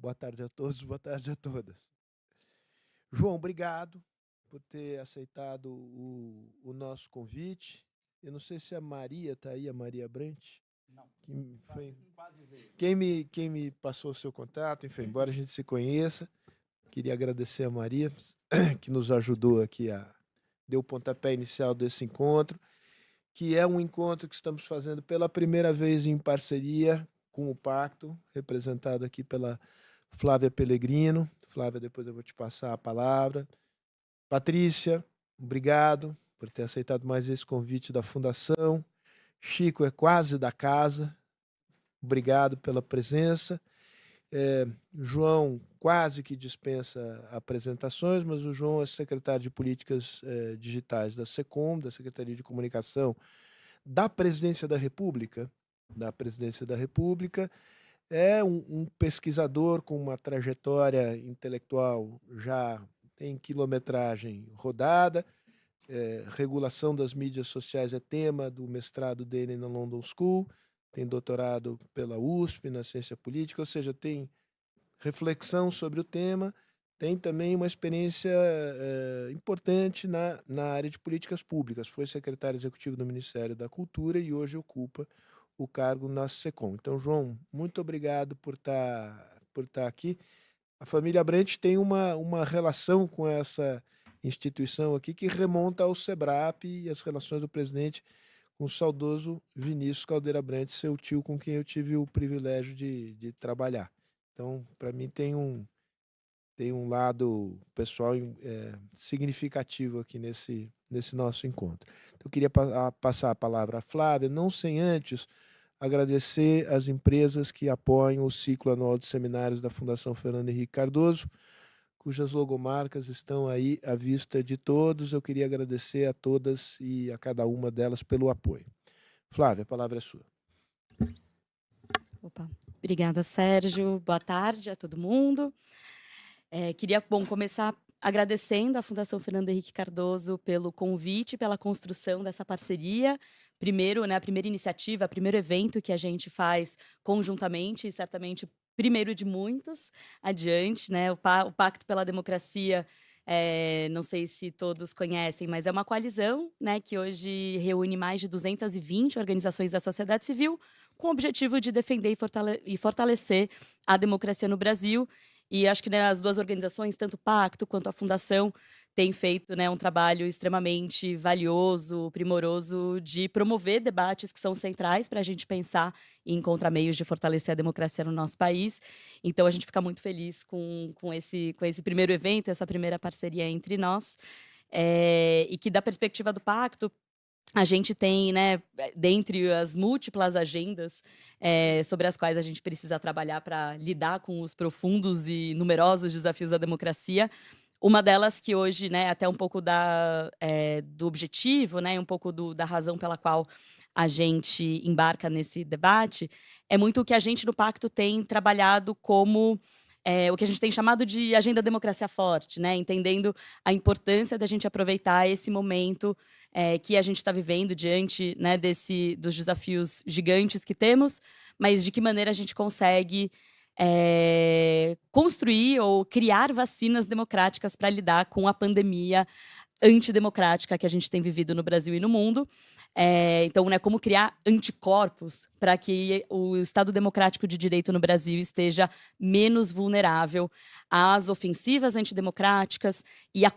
Boa tarde a todos, boa tarde a todas. João, obrigado por ter aceitado o nosso convite. Eu não sei se a Maria está aí, a Maria Brant. Não, que foi quase veio. quem me passou o seu contato, enfim, embora a gente se conheça, queria agradecer a Maria, que nos ajudou aqui deu o pontapé inicial desse encontro, que é um encontro que estamos fazendo pela primeira vez em parceria com o Pacto, representado aqui pela Flávia Pellegrino. Flávia, depois eu vou te passar a palavra. Patrícia, obrigado por ter aceitado mais esse convite da Fundação. Chico é quase da casa, obrigado pela presença. João quase que dispensa apresentações, mas o João é secretário de Políticas Digitais da SECOM, da Secretaria de Comunicação da Presidência da República. É um pesquisador com uma trajetória intelectual já tem quilometragem rodada. Regulação das mídias sociais é tema do mestrado dele na London School, tem doutorado pela USP na ciência política, ou seja, tem reflexão sobre o tema, tem também uma experiência importante na área de políticas públicas. Foi secretário executivo do Ministério da Cultura e hoje ocupa o cargo na SECOM. Então, João, muito obrigado por estar aqui. A família Brant tem uma relação com essa instituição aqui que remonta ao SEBRAP e as relações do presidente com o saudoso Vinícius Caldeira Brant, seu tio, com quem eu tive o privilégio de trabalhar. Então, para mim, tem um lado pessoal significativo aqui nesse nosso encontro. Então, eu queria passar a palavra à Flávia, não sem antes agradecer as empresas que apoiam o ciclo anual de seminários da Fundação Fernando Henrique Cardoso, cujas logomarcas estão aí à vista de todos. Eu queria agradecer a todas e a cada uma delas pelo apoio. Flávia, a palavra é sua. Opa. Obrigada, Sérgio. Boa tarde a todo mundo. Queria começar agradecendo à Fundação Fernando Henrique Cardoso pelo convite, pela construção dessa parceria. Primeiro, a primeira iniciativa, o primeiro evento que a gente faz conjuntamente, e certamente o primeiro de muitos adiante, o Pacto pela Democracia. Não sei se todos conhecem, mas é uma coalizão, que hoje reúne mais de 220 organizações da sociedade civil com o objetivo de defender e fortalecer a democracia no Brasil. E acho que as duas organizações, tanto o Pacto quanto a Fundação, têm feito um trabalho extremamente valioso, primoroso, de promover debates que são centrais para a gente pensar e encontrar meios de fortalecer a democracia no nosso país. Então, a gente fica muito feliz com esse primeiro evento, essa primeira parceria entre nós. E que, da perspectiva do Pacto, a gente tem, dentre as múltiplas agendas sobre as quais a gente precisa trabalhar para lidar com os profundos e numerosos desafios da democracia, uma delas que hoje, até um pouco do objetivo, um pouco da razão pela qual a gente embarca nesse debate, é muito o que a gente no Pacto tem trabalhado como o que a gente tem chamado de agenda democracia forte, entendendo a importância da gente aproveitar esse momento que a gente está vivendo diante dos desafios gigantes que temos, mas de que maneira a gente consegue construir ou criar vacinas democráticas para lidar com a pandemia antidemocrática que a gente tem vivido no Brasil e no mundo. Então, como criar anticorpos para que o Estado democrático de direito no Brasil esteja menos vulnerável às ofensivas antidemocráticas e a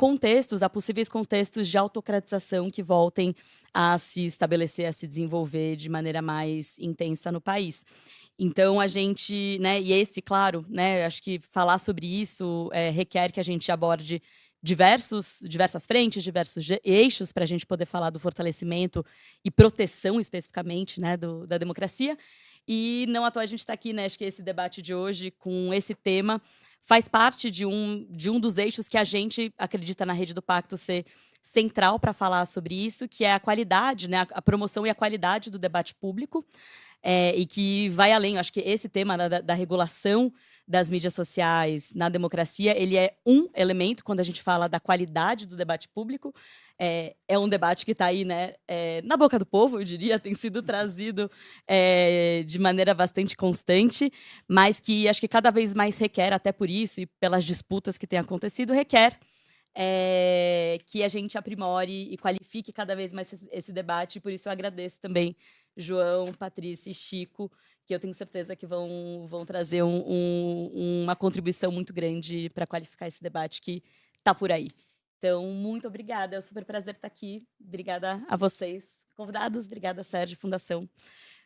possíveis contextos de autocratização que voltem a se estabelecer, a se desenvolver de maneira mais intensa no país. Então, a gente, e claro, acho que falar sobre isso requer que a gente aborde diversas frentes, diversos eixos para a gente poder falar do fortalecimento e proteção, especificamente, da democracia. E não à toa a gente está aqui, acho que esse debate de hoje, com esse tema, faz parte de um dos eixos que a gente acredita na Rede do Pacto ser central para falar sobre isso, que é a qualidade, a promoção e a qualidade do debate público, e que vai além. Acho que esse tema da regulação das mídias sociais na democracia, ele é um elemento quando a gente fala da qualidade do debate público, é um debate que está aí, né, na boca do povo, eu diria, tem sido trazido de maneira bastante constante, mas que acho que cada vez mais requer, até por isso e pelas disputas que têm acontecido, requer que a gente aprimore e qualifique cada vez mais esse debate. Por isso eu agradeço também João, Patrícia e Chico, que eu tenho certeza que vão trazer uma contribuição muito grande para qualificar esse debate que está por aí. Então, muito obrigada, é um super prazer estar aqui. Obrigada a vocês, convidados. Obrigada, Sérgio, Fundação.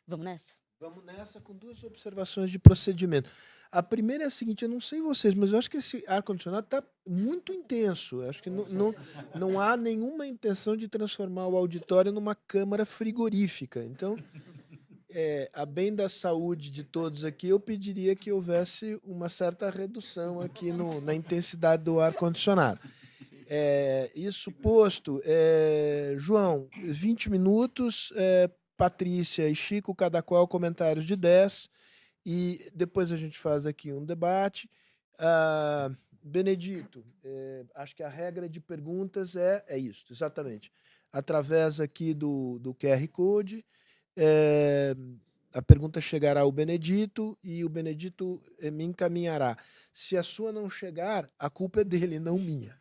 Vamos nessa? Vamos nessa com 2 observações de procedimento. A primeira é a seguinte, eu não sei vocês, mas eu acho que esse ar-condicionado está muito intenso. Eu acho que não há nenhuma intenção de transformar o auditório numa câmara frigorífica. Então, a bem da saúde de todos aqui, eu pediria que houvesse uma certa redução aqui na intensidade do ar-condicionado. Isso posto, João, 20 minutos, Patrícia e Chico, cada qual comentários de 10, e depois a gente faz aqui um debate. Benedito, acho que a regra de perguntas é isso, exatamente. Através aqui do QR Code, a pergunta chegará ao Benedito e o Benedito me encaminhará. Se a sua não chegar, a culpa é dele, não minha.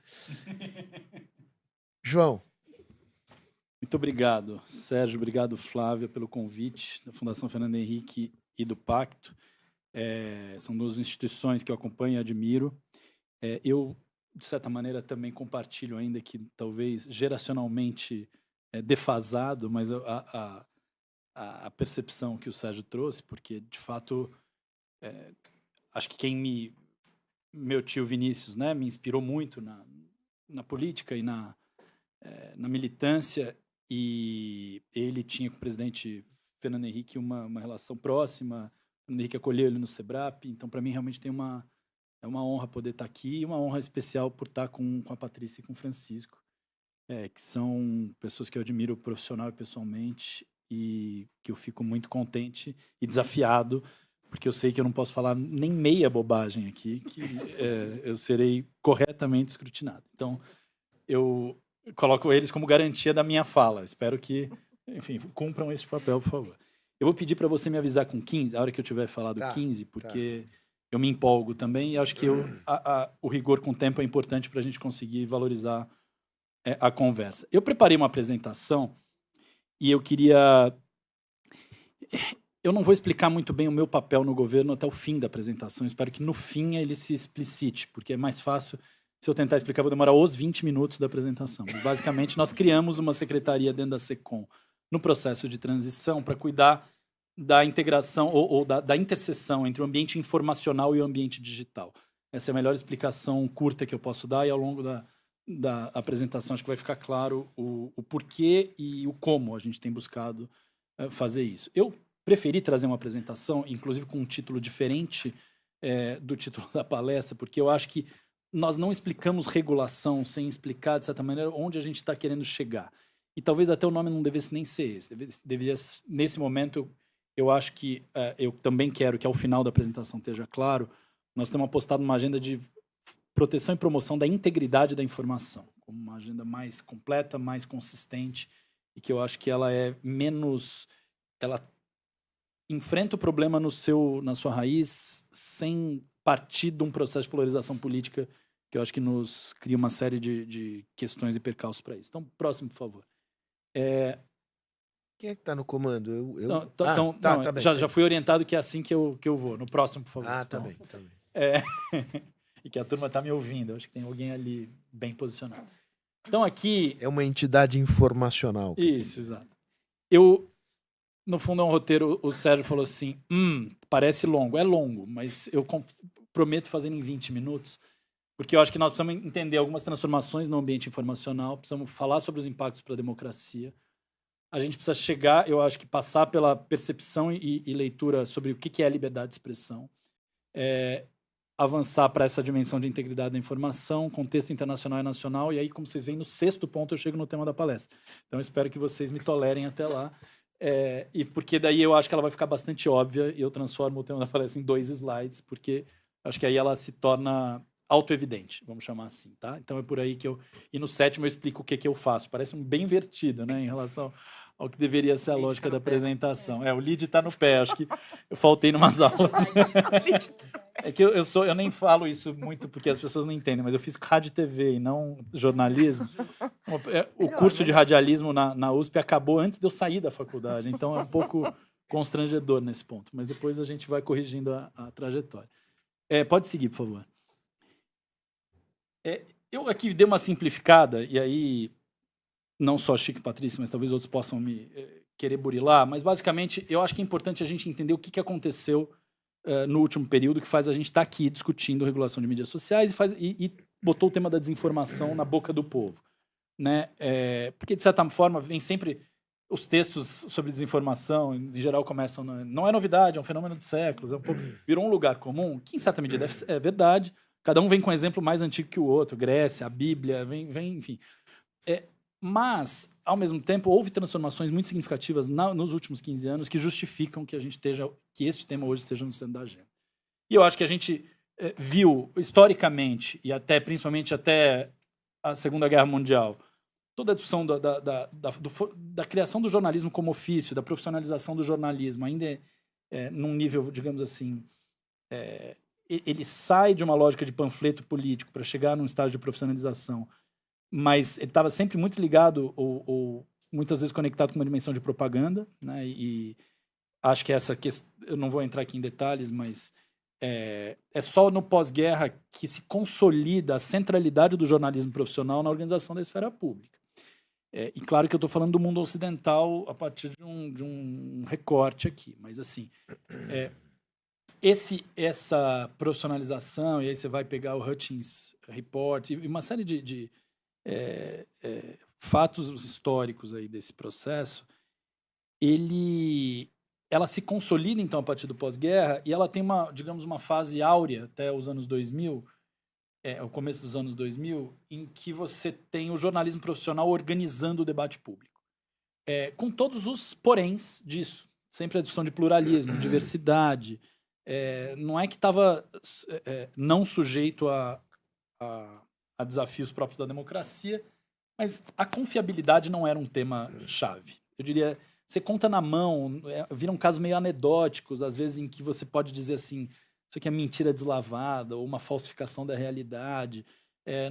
João. Muito obrigado, Sérgio. Obrigado, Flávia, pelo convite da Fundação Fernando Henrique e do Pacto. São 2 instituições que eu acompanho e admiro. Eu, de certa maneira, também compartilho, ainda que talvez geracionalmente defasado, mas a percepção que o Sérgio trouxe, porque, de fato, acho que meu tio Vinícius, né, me inspirou muito na política e na militância, e ele tinha com o presidente Fernando Henrique uma relação próxima. O Fernando Henrique acolheu ele no SEBRAP, então, para mim, realmente é uma honra poder estar aqui, e uma honra especial por estar com a Patrícia e com o Francisco, que são pessoas que eu admiro profissional e pessoalmente, e que eu fico muito contente e desafiado, porque eu sei que eu não posso falar nem meia bobagem aqui, que eu serei corretamente escrutinado. Então, eu coloco eles como garantia da minha fala. Espero que, enfim, cumpram esse papel, por favor. Eu vou pedir para você me avisar com 15, a hora que eu tiver falado 15, porque eu me empolgo também, e acho que o rigor com o tempo é importante para a gente conseguir valorizar a conversa. Eu preparei uma apresentação e eu queria... Eu não vou explicar muito bem o meu papel no governo até o fim da apresentação. Espero que no fim ele se explicite, porque é mais fácil. Se eu tentar explicar, vou demorar os 20 minutos da apresentação. Mas, basicamente, nós criamos uma secretaria dentro da SECOM no processo de transição para cuidar da integração ou da interseção entre o ambiente informacional e o ambiente digital. Essa é a melhor explicação curta que eu posso dar, e ao longo da apresentação acho que vai ficar claro o porquê e o como a gente tem buscado fazer isso. Eu preferi trazer uma apresentação, inclusive com um título diferente do título da palestra, porque eu acho que nós não explicamos regulação sem explicar, de certa maneira, onde a gente está querendo chegar. E talvez até o nome não devesse nem ser esse. Nesse momento, eu acho que eu também quero que ao final da apresentação esteja claro, nós temos apostado numa agenda de proteção e promoção da integridade da informação, como uma agenda mais completa, mais consistente, e que eu acho que ela é menos... Ela enfrenta o problema na sua raiz sem partir de um processo de polarização política que eu acho que nos cria uma série de questões e percalços para isso. Então, próximo, por favor. Quem é que está no comando? Tá bem. Já fui orientado que é assim que eu vou. No próximo, por favor. Tá bem. E que a turma está me ouvindo. Eu acho que tem alguém ali bem posicionado. Então, aqui... É uma entidade informacional. Isso, exato. No fundo, é um roteiro, o Sérgio falou assim, parece longo. É longo, mas eu prometo fazer em 20 minutos, porque eu acho que nós precisamos entender algumas transformações no ambiente informacional, precisamos falar sobre os impactos para a democracia. A gente precisa chegar, eu acho que passar pela percepção e leitura sobre o que é a liberdade de expressão, avançar para essa dimensão de integridade da informação, contexto internacional e nacional, e aí, como vocês veem, no 6º ponto eu chego no tema da palestra. Então, eu espero que vocês me tolerem até lá. E porque daí eu acho que ela vai ficar bastante óbvia e eu transformo o tema da palestra em 2 slides, porque acho que aí ela se torna autoevidente, vamos chamar assim, tá? Então é por aí que eu... E no 7º eu explico o que eu faço. Parece bem invertido, né, em relação ao que deveria ser a lógica da apresentação. O lead está no pé, acho que eu faltei numas aulas. É que eu nem falo isso muito porque as pessoas não entendem, mas eu fiz rádio e TV e não jornalismo. O curso de radialismo na USP acabou antes de eu sair da faculdade, então é um pouco constrangedor nesse ponto, mas depois a gente vai corrigindo a trajetória. Pode seguir, por favor. Eu aqui dei uma simplificada, e aí não só Chico e Patrícia, mas talvez outros possam me querer burilar, mas basicamente eu acho que é importante a gente entender o que aconteceu no último período que faz a gente estar aqui discutindo regulação de mídias sociais e botou o tema da desinformação na boca do povo, né? Porque, de certa forma, vem sempre... Os textos sobre desinformação, em geral, começam... Não é novidade, é um fenômeno de séculos, virou um lugar comum, que, em certa medida, é verdade. Cada um vem com um exemplo mais antigo que o outro, Grécia, a Bíblia, enfim. Mas, ao mesmo tempo, houve transformações muito significativas nos últimos 15 anos que justificam que que este tema hoje esteja no centro da agenda. E eu acho que a gente viu, historicamente, e principalmente até a Segunda Guerra Mundial, toda a discussão da criação do jornalismo como ofício, da profissionalização do jornalismo, ainda num nível, digamos assim, ele sai de uma lógica de panfleto político para chegar num estágio de profissionalização, mas ele estava sempre muito ligado ou muitas vezes conectado com uma dimensão de propaganda, né? E acho que essa questão, eu não vou entrar aqui em detalhes, mas é só no pós-guerra que se consolida a centralidade do jornalismo profissional na organização da esfera pública. E claro que eu estou falando do mundo ocidental a partir de um recorte aqui, mas assim, essa profissionalização, e aí você vai pegar o Hutchins Report e uma série de fatos históricos aí desse processo, ela se consolida então a partir do pós-guerra e ela tem uma fase áurea até os anos 2000, o começo dos anos 2000, em que você tem o jornalismo profissional organizando o debate público. Com todos os poréns disso. Sempre a discussão de pluralismo, diversidade. Não é que estava não sujeito a desafios próprios da democracia, mas a confiabilidade não era um tema chave. Eu diria, você conta na mão, viram casos meio anedóticos, às vezes em que você pode dizer assim, isso aqui é mentira deslavada ou uma falsificação da realidade.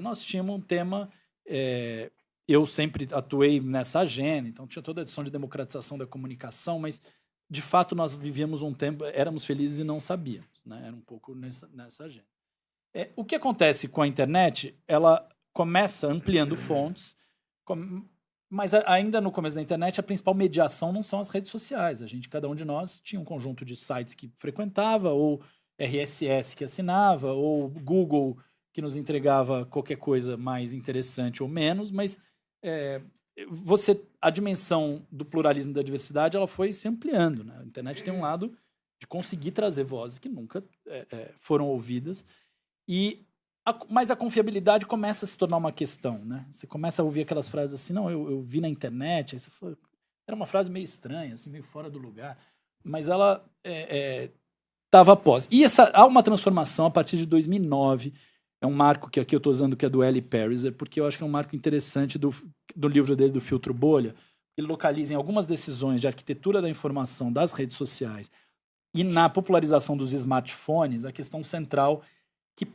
Nós tínhamos um tema... eu sempre atuei nessa agenda, então tinha toda a discussão de democratização da comunicação, mas, de fato, nós vivíamos um tempo... Éramos felizes e não sabíamos, né? Era um pouco nessa agenda. O que acontece com a internet, ela começa ampliando fontes, mas ainda no começo da internet, a principal mediação não são as redes sociais. Cada um de nós tinha um conjunto de sites que frequentava, ou RSS que assinava, ou Google que nos entregava qualquer coisa mais interessante ou menos, mas a dimensão do pluralismo e da diversidade ela foi se ampliando, né? A internet tem um lado de conseguir trazer vozes que nunca foram ouvidas, mas a confiabilidade começa a se tornar uma questão, né? Você começa a ouvir aquelas frases assim, não, eu vi na internet, aí você fala, era uma frase meio estranha, assim, meio fora do lugar, mas ela estava após. E há uma transformação a partir de 2009, é um marco que aqui eu estou usando, que é do L. Pariser, porque eu acho que é um marco interessante do livro dele, do Filtro Bolha. Ele localiza em algumas decisões de arquitetura da informação das redes sociais e na popularização dos smartphones a questão central que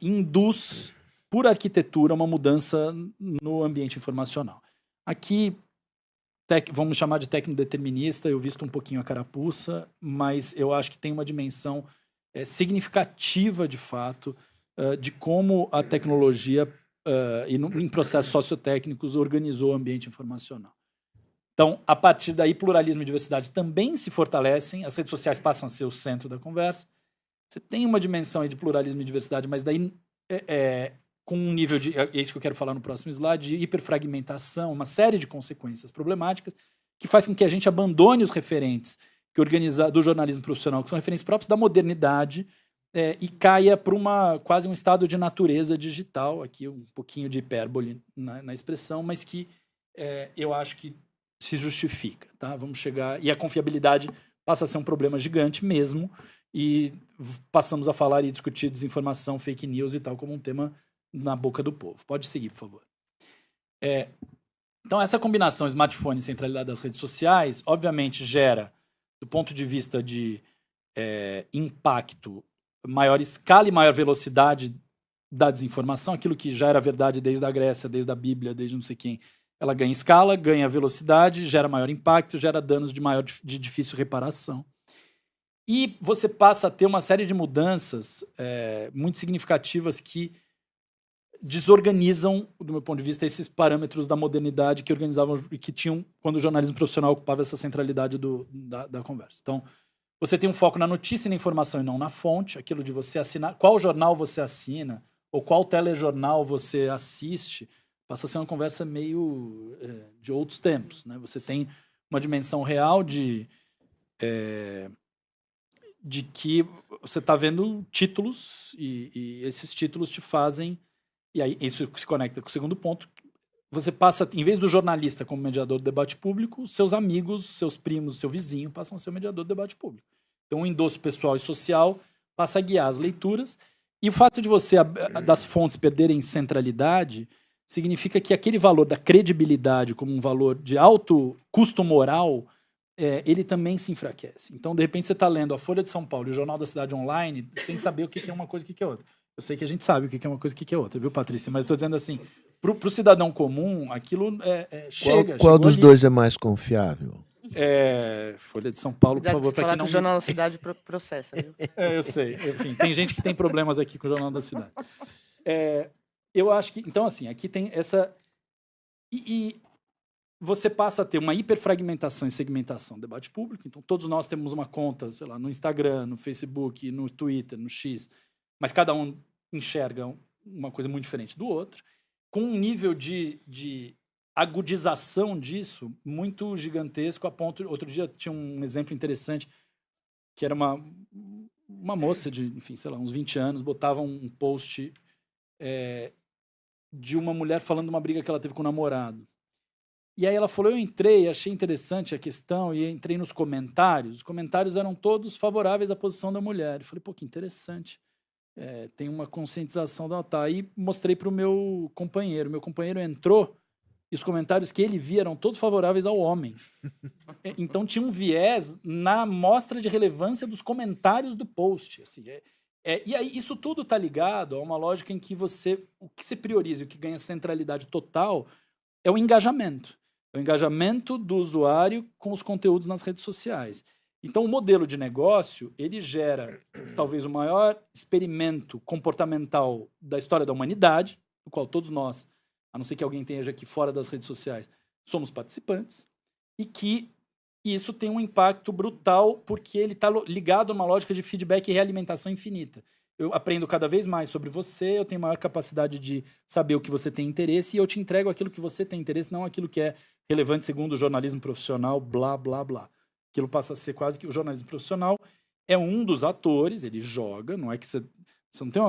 induz, por arquitetura, uma mudança no ambiente informacional. Aqui, vamos chamar de tecnodeterminista, eu visto um pouquinho a carapuça, mas eu acho que tem uma dimensão significativa, de fato, de como a tecnologia, em processos sociotécnicos, organizou o ambiente informacional. Então, a partir daí, pluralismo e diversidade também se fortalecem, as redes sociais passam a ser o centro da conversa. Você tem uma dimensão aí de pluralismo e diversidade, mas daí com um nível de... É isso que eu quero falar no próximo slide, de hiperfragmentação, uma série de consequências problemáticas que faz com que a gente abandone os referentes do jornalismo profissional, que são referentes próprios da modernidade, e caia para quase um estado de natureza digital, aqui um pouquinho de hipérbole na expressão, mas que eu acho que se justifica, tá? Vamos chegar... E a confiabilidade passa a ser um problema gigante mesmo e passamos a falar e discutir desinformação, fake news e tal, como um tema na boca do povo. Pode seguir, por favor. Então, essa combinação smartphone e centralidade das redes sociais, obviamente, gera, do ponto de vista de impacto, maior escala e maior velocidade da desinformação, aquilo que já era verdade desde a Grécia, desde a Bíblia, desde não sei quem. Ela ganha escala, ganha velocidade, gera maior impacto, gera danos de difícil reparação. E você passa a ter uma série de mudanças muito significativas que desorganizam, do meu ponto de vista, esses parâmetros da modernidade que organizavam e que tinham quando o jornalismo profissional ocupava essa centralidade da conversa. Então, você tem um foco na notícia e na informação e não na fonte, aquilo de você assinar, qual jornal você assina ou qual telejornal você assiste, passa a ser uma conversa meio de outros tempos, né? Você tem uma dimensão real de que você está vendo títulos e esses títulos te fazem. E aí isso se conecta com o segundo ponto. Você passa, em vez do jornalista como mediador do debate público, seus amigos, seus primos, seu vizinho passam a ser o mediador do debate público. Então, o endosso pessoal e social passa a guiar as leituras. E o fato de das fontes perderem centralidade significa que aquele valor da credibilidade como um valor de alto custo moral, ele também se enfraquece. Então, de repente, você está lendo a Folha de São Paulo e o Jornal da Cidade Online sem saber o que é uma coisa e o que é outra. Eu sei que a gente sabe o que é uma coisa e o que é outra, viu, Patrícia? Mas estou dizendo assim, para o cidadão comum, aquilo chega. Qual dos dois é mais confiável? Folha de São Paulo, por Cuidado favor, que para falar quem que não o Jornal da Cidade processa, viu? eu sei. Enfim, tem gente que tem problemas aqui com o Jornal da Cidade. Eu acho que... Então, assim, aqui tem essa... E você passa a ter uma hiperfragmentação e segmentação do debate público. Então, todos nós temos uma conta, sei lá, no Instagram, no Facebook, no Twitter, no X, mas cada um enxerga uma coisa muito diferente do outro, com um nível de agudização disso muito gigantesco, a ponto... Outro dia tinha um exemplo interessante, que era uma moça de, enfim, sei lá, uns 20 anos, botava um post de uma mulher falando de uma briga que ela teve com o namorado. E aí ela falou, eu entrei, achei interessante a questão, e entrei nos comentários. Os comentários eram todos favoráveis à posição da mulher. Eu falei, pô, que interessante. Tem uma conscientização da OTAN. Aí mostrei para o meu companheiro. Meu companheiro entrou e os comentários que ele via eram todos favoráveis ao homem. Então tinha um viés na mostra de relevância dos comentários do post. Assim, e aí isso tudo está ligado a uma lógica em que o que você prioriza e o que ganha centralidade total é o engajamento. É o engajamento do usuário com os conteúdos nas redes sociais. Então, o modelo de negócio, ele gera talvez o maior experimento comportamental da história da humanidade, no qual todos nós, a não ser que alguém esteja aqui fora das redes sociais, somos participantes, e que isso tem um impacto brutal porque ele está ligado a uma lógica de feedback e realimentação infinita. Eu aprendo cada vez mais sobre você, eu tenho maior capacidade de saber o que você tem interesse e eu te entrego aquilo que você tem interesse, não aquilo que é relevante segundo o jornalismo profissional, blá, blá, blá. Aquilo passa a ser quase que o jornalismo profissional é um dos atores, ele joga, não é que você não tem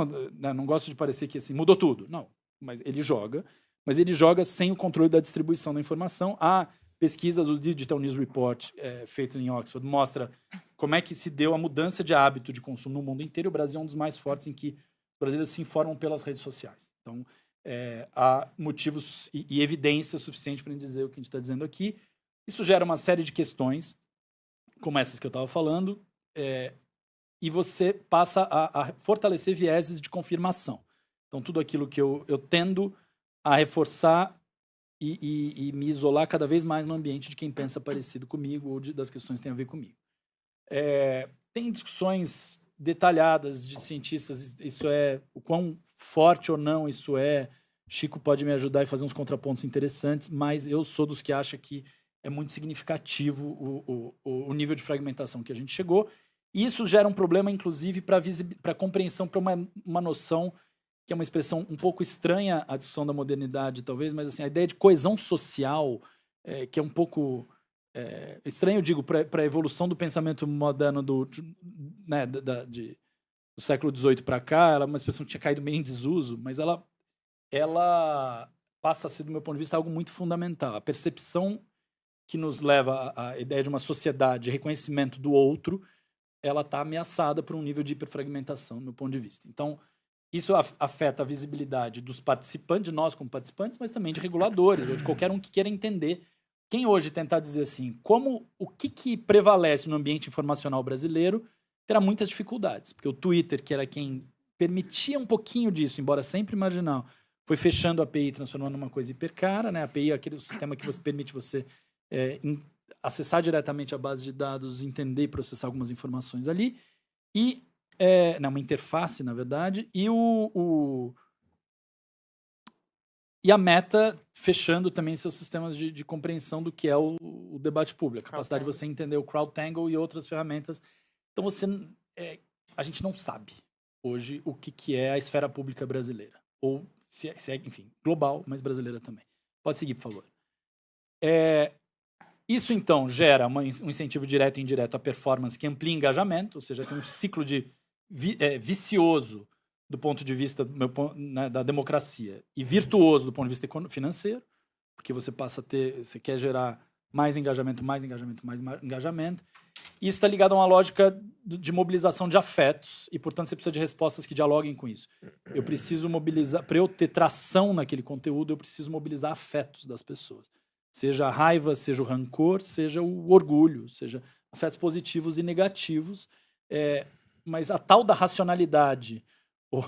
não gosto de parecer que assim, mudou tudo, não, mas ele joga sem o controle da distribuição da informação. A pesquisa do Digital News Report, feita em Oxford, mostra como é que se deu a mudança de hábito de consumo no mundo inteiro. O Brasil é um dos mais fortes em que os brasileiros se informam pelas redes sociais. Então, há motivos e evidência suficiente para dizer o que a gente está dizendo aqui. Isso gera uma série de questões, como essas que eu estava falando, e você passa a fortalecer vieses de confirmação. Então, tudo aquilo que eu tendo a reforçar e me isolar cada vez mais no ambiente de quem pensa parecido comigo ou das questões que têm a ver comigo. Tem discussões detalhadas de cientistas, isso o quão forte ou não isso é. Chico pode me ajudar e fazer uns contrapontos interessantes, mas eu sou dos que acha que é muito significativo o nível de fragmentação que a gente chegou. E isso gera um problema, inclusive, para a compreensão, para uma noção que é uma expressão um pouco estranha à discussão da modernidade, talvez, mas assim, a ideia de coesão social, que é um pouco estranho, eu digo, para a evolução do pensamento moderno do século XVIII para cá. Ela é uma expressão que tinha caído meio em desuso, mas ela passa a ser, do meu ponto de vista, algo muito fundamental. A percepção que nos leva à ideia de uma sociedade de reconhecimento do outro, ela está ameaçada por um nível de hiperfragmentação, do meu ponto de vista. Então, isso afeta a visibilidade dos participantes, de nós como participantes, mas também de reguladores, ou de qualquer um que queira entender. Quem hoje tentar dizer assim, o que prevalece no ambiente informacional brasileiro, terá muitas dificuldades. Porque o Twitter, que era quem permitia um pouquinho disso, embora sempre marginal, foi fechando a API, transformando numa coisa hipercara, né? A API é aquele sistema que permite você acessar diretamente a base de dados, entender e processar algumas informações ali. E uma interface, na verdade, e a Meta fechando também seus sistemas de compreensão do que é o debate público, a capacidade de você entender o CrowdTangle e outras ferramentas. Então, a gente não sabe hoje o que é a esfera pública brasileira. Ou, enfim, global, mas brasileira também. Pode seguir, por favor. Isso, então, gera um incentivo direto e indireto à performance que amplia engajamento, ou seja, tem um ciclo vicioso do ponto de vista da democracia e virtuoso do ponto de vista financeiro, porque você passa a você quer gerar mais engajamento. Isso está ligado a uma lógica de mobilização de afetos e, portanto, você precisa de respostas que dialoguem com isso. Eu preciso mobilizar, para eu ter tração naquele conteúdo, eu preciso mobilizar afetos das pessoas. Seja a raiva, seja o rancor, seja o orgulho, seja afetos positivos e negativos. Mas a tal da racionalidade, ou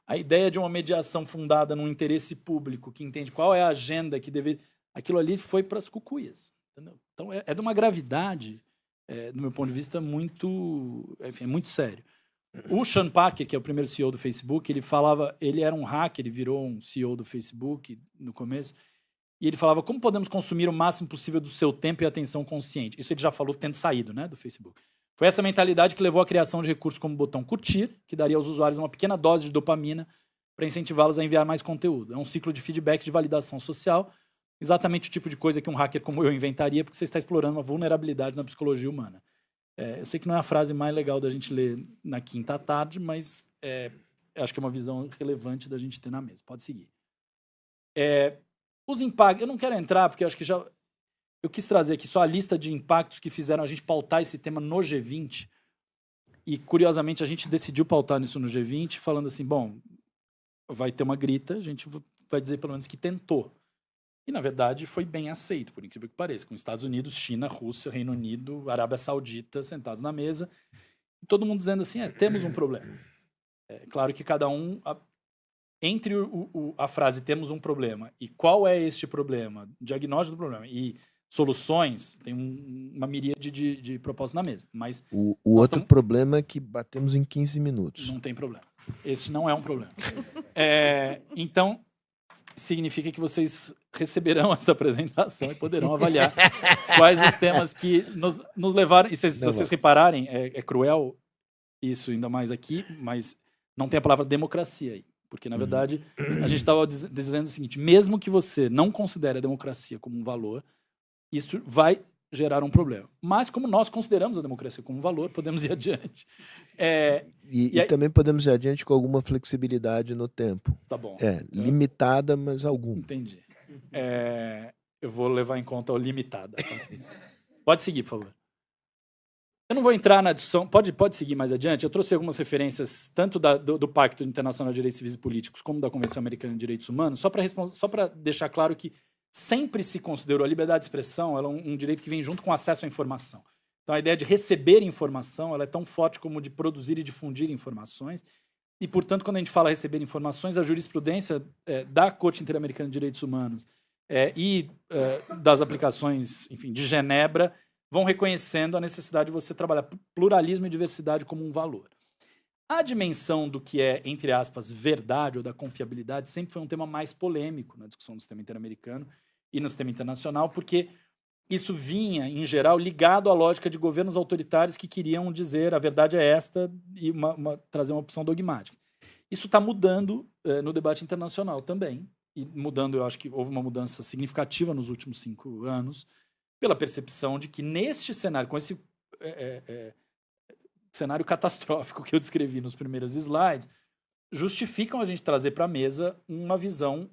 a ideia de uma mediação fundada num interesse público, que entende qual é a agenda que deve... Aquilo ali foi para as cucuias. Entendeu? Então, é de uma gravidade, do meu ponto de vista, muito sério. O Sean Parker, que é o primeiro CEO do Facebook, ele era um hacker, ele virou um CEO do Facebook no começo, e ele falava, como podemos consumir o máximo possível do seu tempo e atenção consciente? Isso ele já falou tendo saído, né, do Facebook. Foi essa mentalidade que levou à criação de recursos como o botão curtir, que daria aos usuários uma pequena dose de dopamina para incentivá-los a enviar mais conteúdo. É um ciclo de feedback de validação social, exatamente o tipo de coisa que um hacker como eu inventaria, porque você está explorando uma vulnerabilidade na psicologia humana. Eu sei que não é a frase mais legal da gente ler na quinta tarde, mas acho que é uma visão relevante da gente ter na mesa. Pode seguir. Os impactos, eu não quero entrar, porque eu acho que eu quis trazer aqui só a lista de impactos que fizeram a gente pautar esse tema no G20. E, curiosamente, a gente decidiu pautar isso no G20, falando assim, bom, vai ter uma grita, a gente vai dizer pelo menos que tentou. E, na verdade, foi bem aceito, por incrível que pareça, com Estados Unidos, China, Rússia, Reino Unido, Arábia Saudita sentados na mesa, e todo mundo dizendo assim, temos um problema. Claro que cada um... Entre a frase temos um problema e qual é este problema, diagnóstico do problema e soluções, tem uma miríade de propostas na mesa. Mas o outro problema é que batemos em 15 minutos. Não tem problema. Esse não é um problema. Então, significa que vocês receberão esta apresentação e poderão avaliar quais os temas que nos levaram... E se vocês repararem, é cruel isso ainda mais aqui, mas não tem a palavra democracia aí. Porque, na verdade, a gente estava dizendo o seguinte, mesmo que você não considere a democracia como um valor, isso vai gerar um problema. Mas, como nós consideramos a democracia como um valor, podemos ir adiante. E também podemos ir adiante com alguma flexibilidade no tempo. Tá bom. Limitada, mas alguma. Entendi. Eu vou levar em conta o limitada. Pode seguir, por favor. Eu não vou entrar na discussão, pode seguir mais adiante. Eu trouxe algumas referências, tanto do Pacto Internacional de Direitos Civis e Políticos, como da Convenção Americana de Direitos Humanos, só para deixar claro que sempre se considerou a liberdade de expressão ela é um direito que vem junto com o acesso à informação. Então, a ideia de receber informação ela é tão forte como de produzir e difundir informações. E, portanto, quando a gente fala receber informações, a jurisprudência da Corte Interamericana de Direitos Humanos e das aplicações, enfim, de Genebra, vão reconhecendo a necessidade de você trabalhar pluralismo e diversidade como um valor. A dimensão do que é, entre aspas, verdade ou da confiabilidade sempre foi um tema mais polêmico na discussão do sistema interamericano e no sistema internacional, porque isso vinha, em geral, ligado à lógica de governos autoritários que queriam dizer a verdade é esta e trazer uma opção dogmática. Isso está mudando no debate internacional também, e mudando, eu acho que houve uma mudança significativa nos últimos 5 anos, pela percepção de que neste cenário, com esse cenário catastrófico que eu descrevi nos primeiros slides, justificam a gente trazer para a mesa uma visão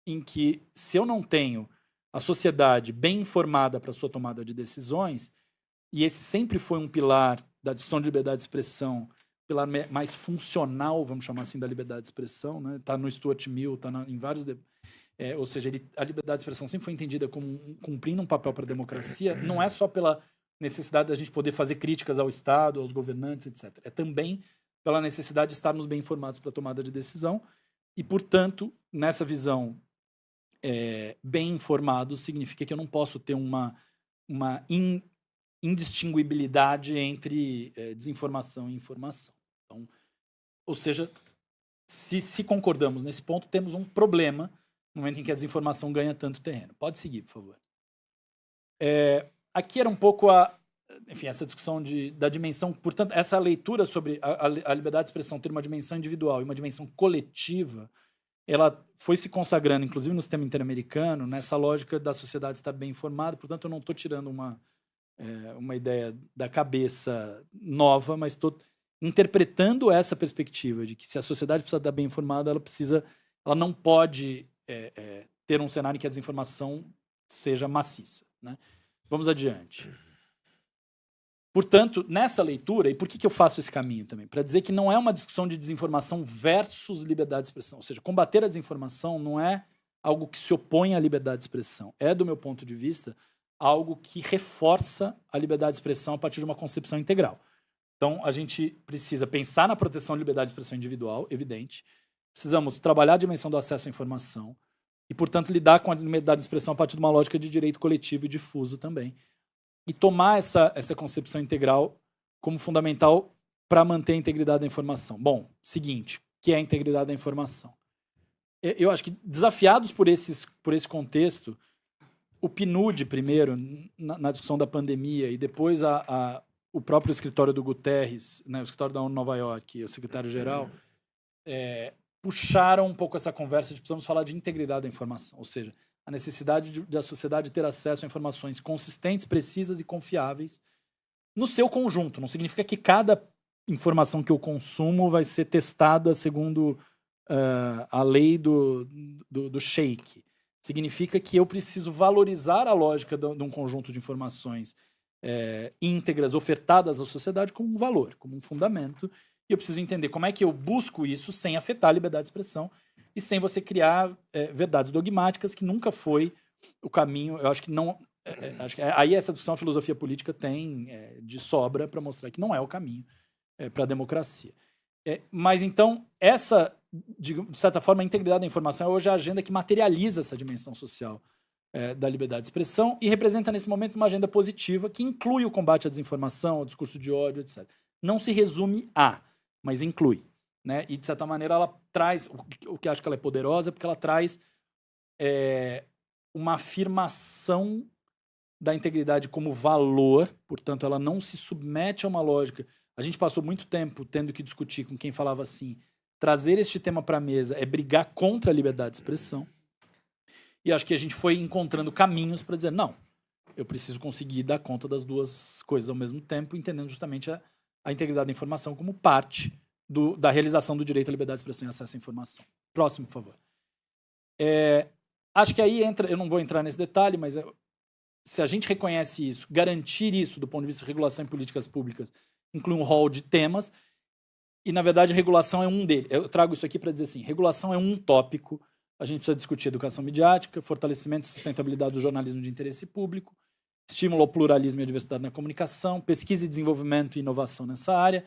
em que, se eu não tenho a sociedade bem informada para a sua tomada de decisões, e esse sempre foi um pilar da discussão de liberdade de expressão pela mais funcional, vamos chamar assim, da liberdade de expressão, né? Tá no Stuart Mill, está em vários... ou seja, a liberdade de expressão sempre foi entendida como cumprindo um papel para a democracia, não é só pela necessidade da gente poder fazer críticas ao Estado, aos governantes, etc. É também pela necessidade de estarmos bem informados para a tomada de decisão e, portanto, nessa visão, bem informado significa que eu não posso ter uma indistinguibilidade entre desinformação e informação. Então, ou seja, se concordamos nesse ponto, temos um problema no momento em que a desinformação ganha tanto terreno. Pode seguir, por favor. Aqui era um pouco enfim, essa discussão da dimensão, portanto, essa leitura sobre a liberdade de expressão ter uma dimensão individual e uma dimensão coletiva, ela foi se consagrando, inclusive no sistema interamericano, nessa lógica da sociedade estar bem informada. Portanto, eu não estou tirando uma ideia da cabeça nova, mas estou interpretando essa perspectiva de que se a sociedade precisa estar bem informada, ela não pode ter um cenário em que a desinformação seja maciça, né? Vamos adiante. Portanto, nessa leitura, e por que eu faço esse caminho também? Para dizer que não é uma discussão de desinformação versus liberdade de expressão. Ou seja, combater a desinformação não é algo que se opõe à liberdade de expressão. É, do meu ponto de vista, algo que reforça a liberdade de expressão a partir de uma concepção integral. Então, a gente precisa pensar na proteção da liberdade de expressão individual, evidente. Precisamos trabalhar a dimensão do acesso à informação e, portanto, lidar com a liberdade de expressão a partir de uma lógica de direito coletivo e difuso também. E tomar essa concepção integral como fundamental para manter a integridade da informação. Bom, seguinte, o que é a integridade da informação? Eu acho que, desafiados por esse contexto, o PNUD, primeiro, na discussão da pandemia, e depois o próprio escritório do Guterres, né, o escritório da ONU Nova York, o secretário-geral, puxaram um pouco essa conversa de precisamos falar de integridade da informação, ou seja, a necessidade da sociedade ter acesso a informações consistentes, precisas e confiáveis no seu conjunto. Não significa que cada informação que eu consumo vai ser testada segundo a lei do shake. Significa que eu preciso valorizar a lógica de um conjunto de informações íntegras ofertadas à sociedade como um valor, como um fundamento. E eu preciso entender como é que eu busco isso sem afetar a liberdade de expressão e sem você criar verdades dogmáticas, que nunca foi o caminho. Eu acho que não... acho que aí essa discussão a filosofia política tem de sobra para mostrar que não é o caminho para a democracia. Mas então, de certa forma, a integridade da informação é hoje a agenda que materializa essa dimensão social da liberdade de expressão e representa, nesse momento, uma agenda positiva que inclui o combate à desinformação, ao discurso de ódio, etc. Não se resume mas inclui. Né? E, de certa maneira, ela traz... O que acho que ela é poderosa é porque ela traz uma afirmação da integridade como valor, portanto, ela não se submete a uma lógica. A gente passou muito tempo tendo que discutir com quem falava assim, trazer este tema para a mesa é brigar contra a liberdade de expressão. E acho que a gente foi encontrando caminhos para dizer, não, eu preciso conseguir dar conta das duas coisas ao mesmo tempo, entendendo justamente a integridade da informação como parte da realização do direito à liberdade de expressão e acesso à informação. Próximo, por favor. Acho que aí entra, eu não vou entrar nesse detalhe, mas se a gente reconhece isso, garantir isso do ponto de vista de regulação em políticas públicas, inclui um rol de temas, e, na verdade, regulação é um deles. Eu trago isso aqui para dizer assim, regulação é um tópico, a gente precisa discutir educação midiática, fortalecimento e sustentabilidade do jornalismo de interesse público, estímulo ao pluralismo e à diversidade na comunicação, pesquisa e desenvolvimento e inovação nessa área,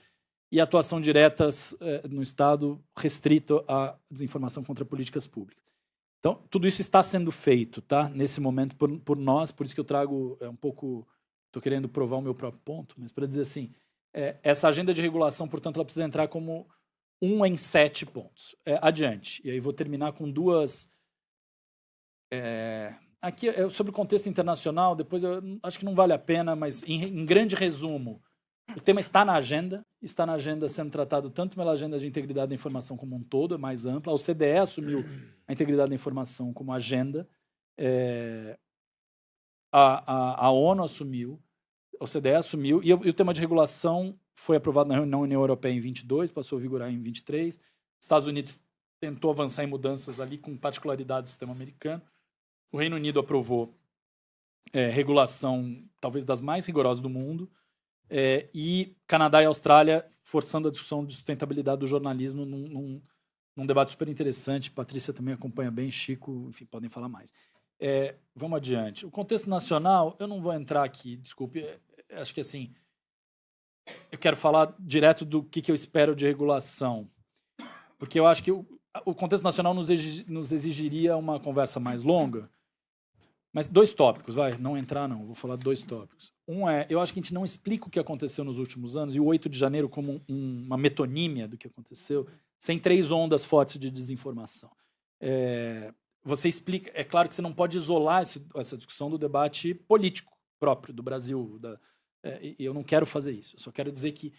e atuação diretas no Estado restrito à desinformação contra políticas públicas. Então, tudo isso está sendo feito, tá? Nesse momento, por nós, por isso que eu trago um pouco... Estou querendo provar o meu próprio ponto, mas para dizer assim, essa agenda de regulação, portanto, ela precisa entrar como 1 em 7 pontos. Adiante. E aí vou terminar com duas... aqui é sobre o contexto internacional, depois eu acho que não vale a pena, mas em grande resumo, o tema está na agenda sendo tratado tanto pela agenda de integridade da informação como um todo, é mais ampla. A OCDE assumiu a integridade da informação como agenda, a ONU assumiu, a OCDE assumiu, e o tema de regulação foi aprovado na União Europeia em 22, passou a vigorar em 23. Os Estados Unidos tentou avançar em mudanças ali com particularidade do sistema americano. O Reino Unido aprovou regulação talvez das mais rigorosas do mundo, e Canadá e Austrália forçando a discussão de sustentabilidade do jornalismo num debate super interessante. Patrícia também acompanha bem, Chico, enfim, podem falar mais. Vamos adiante. O contexto nacional, eu não vou entrar aqui, desculpe, acho que assim, eu quero falar direto do que eu espero de regulação, porque eu acho que o contexto nacional nos exigiria uma conversa mais longa, mas 2 tópicos, não entrar não, vou falar 2 tópicos. Um eu acho que a gente não explica o que aconteceu nos últimos anos, e o 8 de janeiro como uma metonímia do que aconteceu, sem 3 ondas fortes de desinformação. Você explica, é claro que você não pode isolar essa discussão do debate político próprio do Brasil, e eu não quero fazer isso, eu só quero dizer que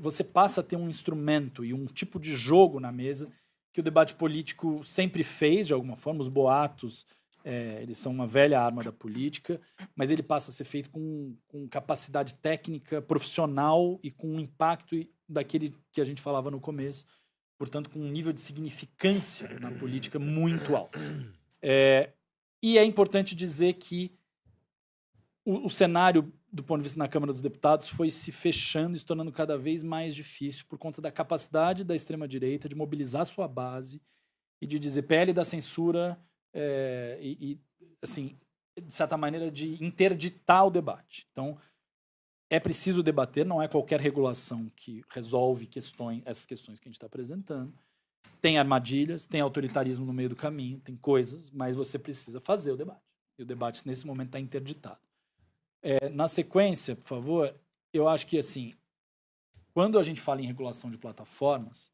você passa a ter um instrumento e um tipo de jogo na mesa que o debate político sempre fez, de alguma forma, os boatos, eles são uma velha arma da política, mas ele passa a ser feito com capacidade técnica, profissional e com um impacto daquele que a gente falava no começo, portanto, com um nível de significância na política muito alto. E é importante dizer que o cenário, do ponto de vista na Câmara dos Deputados, foi se fechando e se tornando cada vez mais difícil por conta da capacidade da extrema-direita de mobilizar sua base e de dizer PL da censura assim, de certa maneira, de interditar o debate. Então, é preciso debater, não é qualquer regulação que resolve essas questões que a gente está apresentando. Tem armadilhas, tem autoritarismo no meio do caminho, tem coisas, mas você precisa fazer o debate. E o debate, nesse momento, está interditado. Na sequência, por favor, eu acho que, assim, quando a gente fala em regulação de plataformas,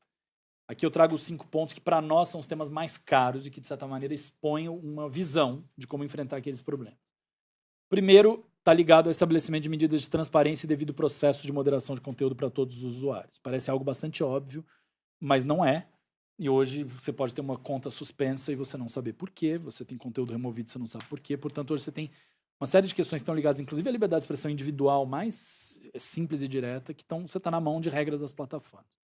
aqui eu trago os 5 pontos que, para nós, são os temas mais caros e que, de certa maneira, expõem uma visão de como enfrentar aqueles problemas. Primeiro, está ligado ao estabelecimento de medidas de transparência e devido processo de moderação de conteúdo para todos os usuários. Parece algo bastante óbvio, mas não é. E hoje você pode ter uma conta suspensa e você não saber por quê. Você tem conteúdo removido e você não sabe por quê. Portanto, hoje você tem uma série de questões que estão ligadas, inclusive, à liberdade de expressão individual mais simples e direta, que você está na mão de regras das plataformas.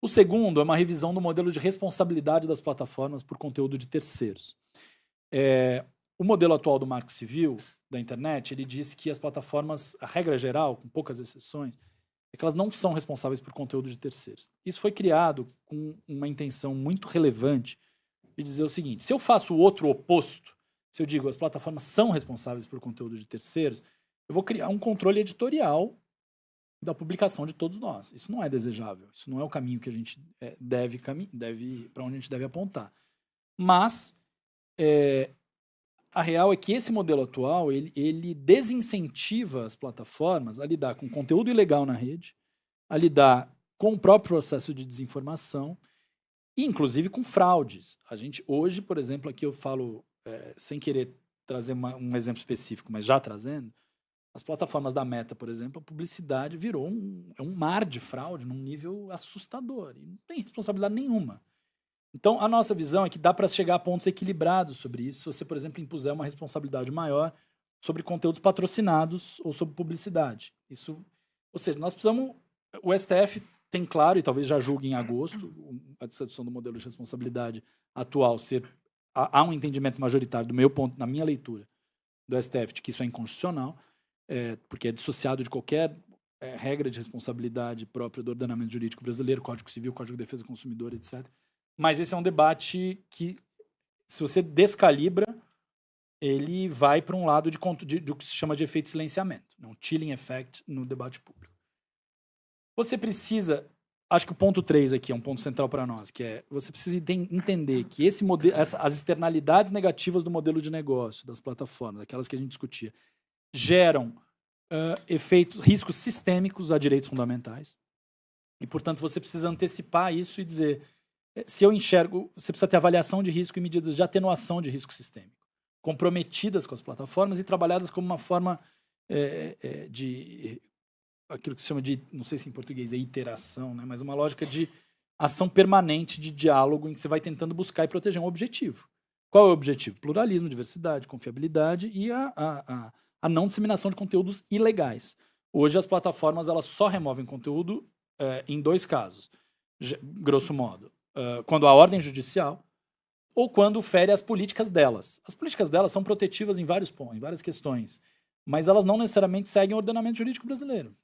O segundo é uma revisão do modelo de responsabilidade das plataformas por conteúdo de terceiros. O modelo atual do Marco Civil da internet, ele diz que as plataformas, a regra geral, com poucas exceções, é que elas não são responsáveis por conteúdo de terceiros. Isso foi criado com uma intenção muito relevante de dizer o seguinte: se eu faço o outro oposto, se eu digo as plataformas são responsáveis por conteúdo de terceiros, eu vou criar um controle editorial da publicação de todos nós. Isso não é desejável, isso não é o caminho que a gente deve para onde a gente deve apontar. Mas a real é que esse modelo atual, ele desincentiva as plataformas a lidar com conteúdo ilegal na rede, a lidar com o próprio processo de desinformação e, inclusive, com fraudes. A gente, hoje, por exemplo, aqui eu falo, sem querer trazer um exemplo específico, mas já trazendo, as plataformas da Meta, por exemplo, a publicidade virou um mar de fraude num nível assustador. E não tem responsabilidade nenhuma. Então, a nossa visão é que dá para chegar a pontos equilibrados sobre isso, se você, por exemplo, impuser uma responsabilidade maior sobre conteúdos patrocinados ou sobre publicidade. Ou seja, nós precisamos... O STF tem claro, e talvez já julgue em agosto, a discussão do modelo de responsabilidade atual há um entendimento majoritário, do meu ponto, na minha leitura, do STF, de que isso é inconstitucional, porque é dissociado de qualquer regra de responsabilidade própria do ordenamento jurídico brasileiro, Código Civil, Código de Defesa do Consumidor, etc. Mas esse é um debate que, se você descalibra, ele vai para um lado do que se chama de efeito silenciamento, um chilling effect no debate público. Você precisa, acho que o ponto 3 aqui é um ponto central para nós, que é, você precisa entender que esse modelo, as externalidades negativas do modelo de negócio das plataformas, aquelas que a gente discutia, geram riscos sistêmicos a direitos fundamentais. E, portanto, você precisa antecipar isso e dizer, se eu enxergo, você precisa ter avaliação de risco e medidas de atenuação de risco sistêmico, comprometidas com as plataformas e trabalhadas como uma forma de aquilo que se chama de, não sei se em português é iteração, né, mas uma lógica de ação permanente de diálogo em que você vai tentando buscar e proteger um objetivo. Qual é o objetivo? Pluralismo, diversidade, confiabilidade e a não disseminação de conteúdos ilegais. Hoje as plataformas elas só removem conteúdo em 2 casos, grosso modo. Quando há ordem judicial ou quando fere as políticas delas. As políticas delas são protetivas em vários pontos, em várias questões, mas elas não necessariamente seguem o ordenamento jurídico brasileiro.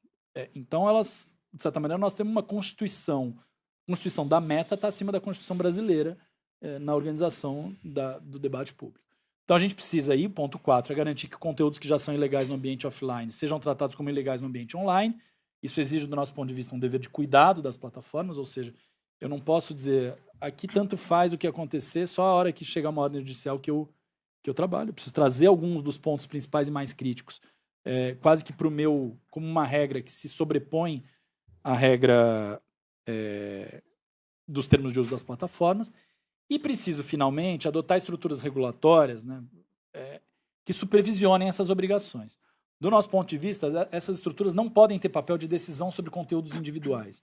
Então, elas, de certa maneira, nós temos uma Constituição. A Constituição da Meta está acima da Constituição brasileira na organização do debate público. Então, a gente precisa aí, ponto 4, é garantir que conteúdos que já são ilegais no ambiente offline sejam tratados como ilegais no ambiente online. Isso exige, do nosso ponto de vista, um dever de cuidado das plataformas, ou seja, eu não posso dizer, aqui tanto faz o que acontecer, só a hora que chegar uma ordem judicial que eu trabalho. Eu preciso trazer alguns dos pontos principais e mais críticos, quase que para o meu, como uma regra que se sobrepõe à regra dos termos de uso das plataformas. E preciso, finalmente, adotar estruturas regulatórias, né, que supervisionem essas obrigações. Do nosso ponto de vista, essas estruturas não podem ter papel de decisão sobre conteúdos individuais.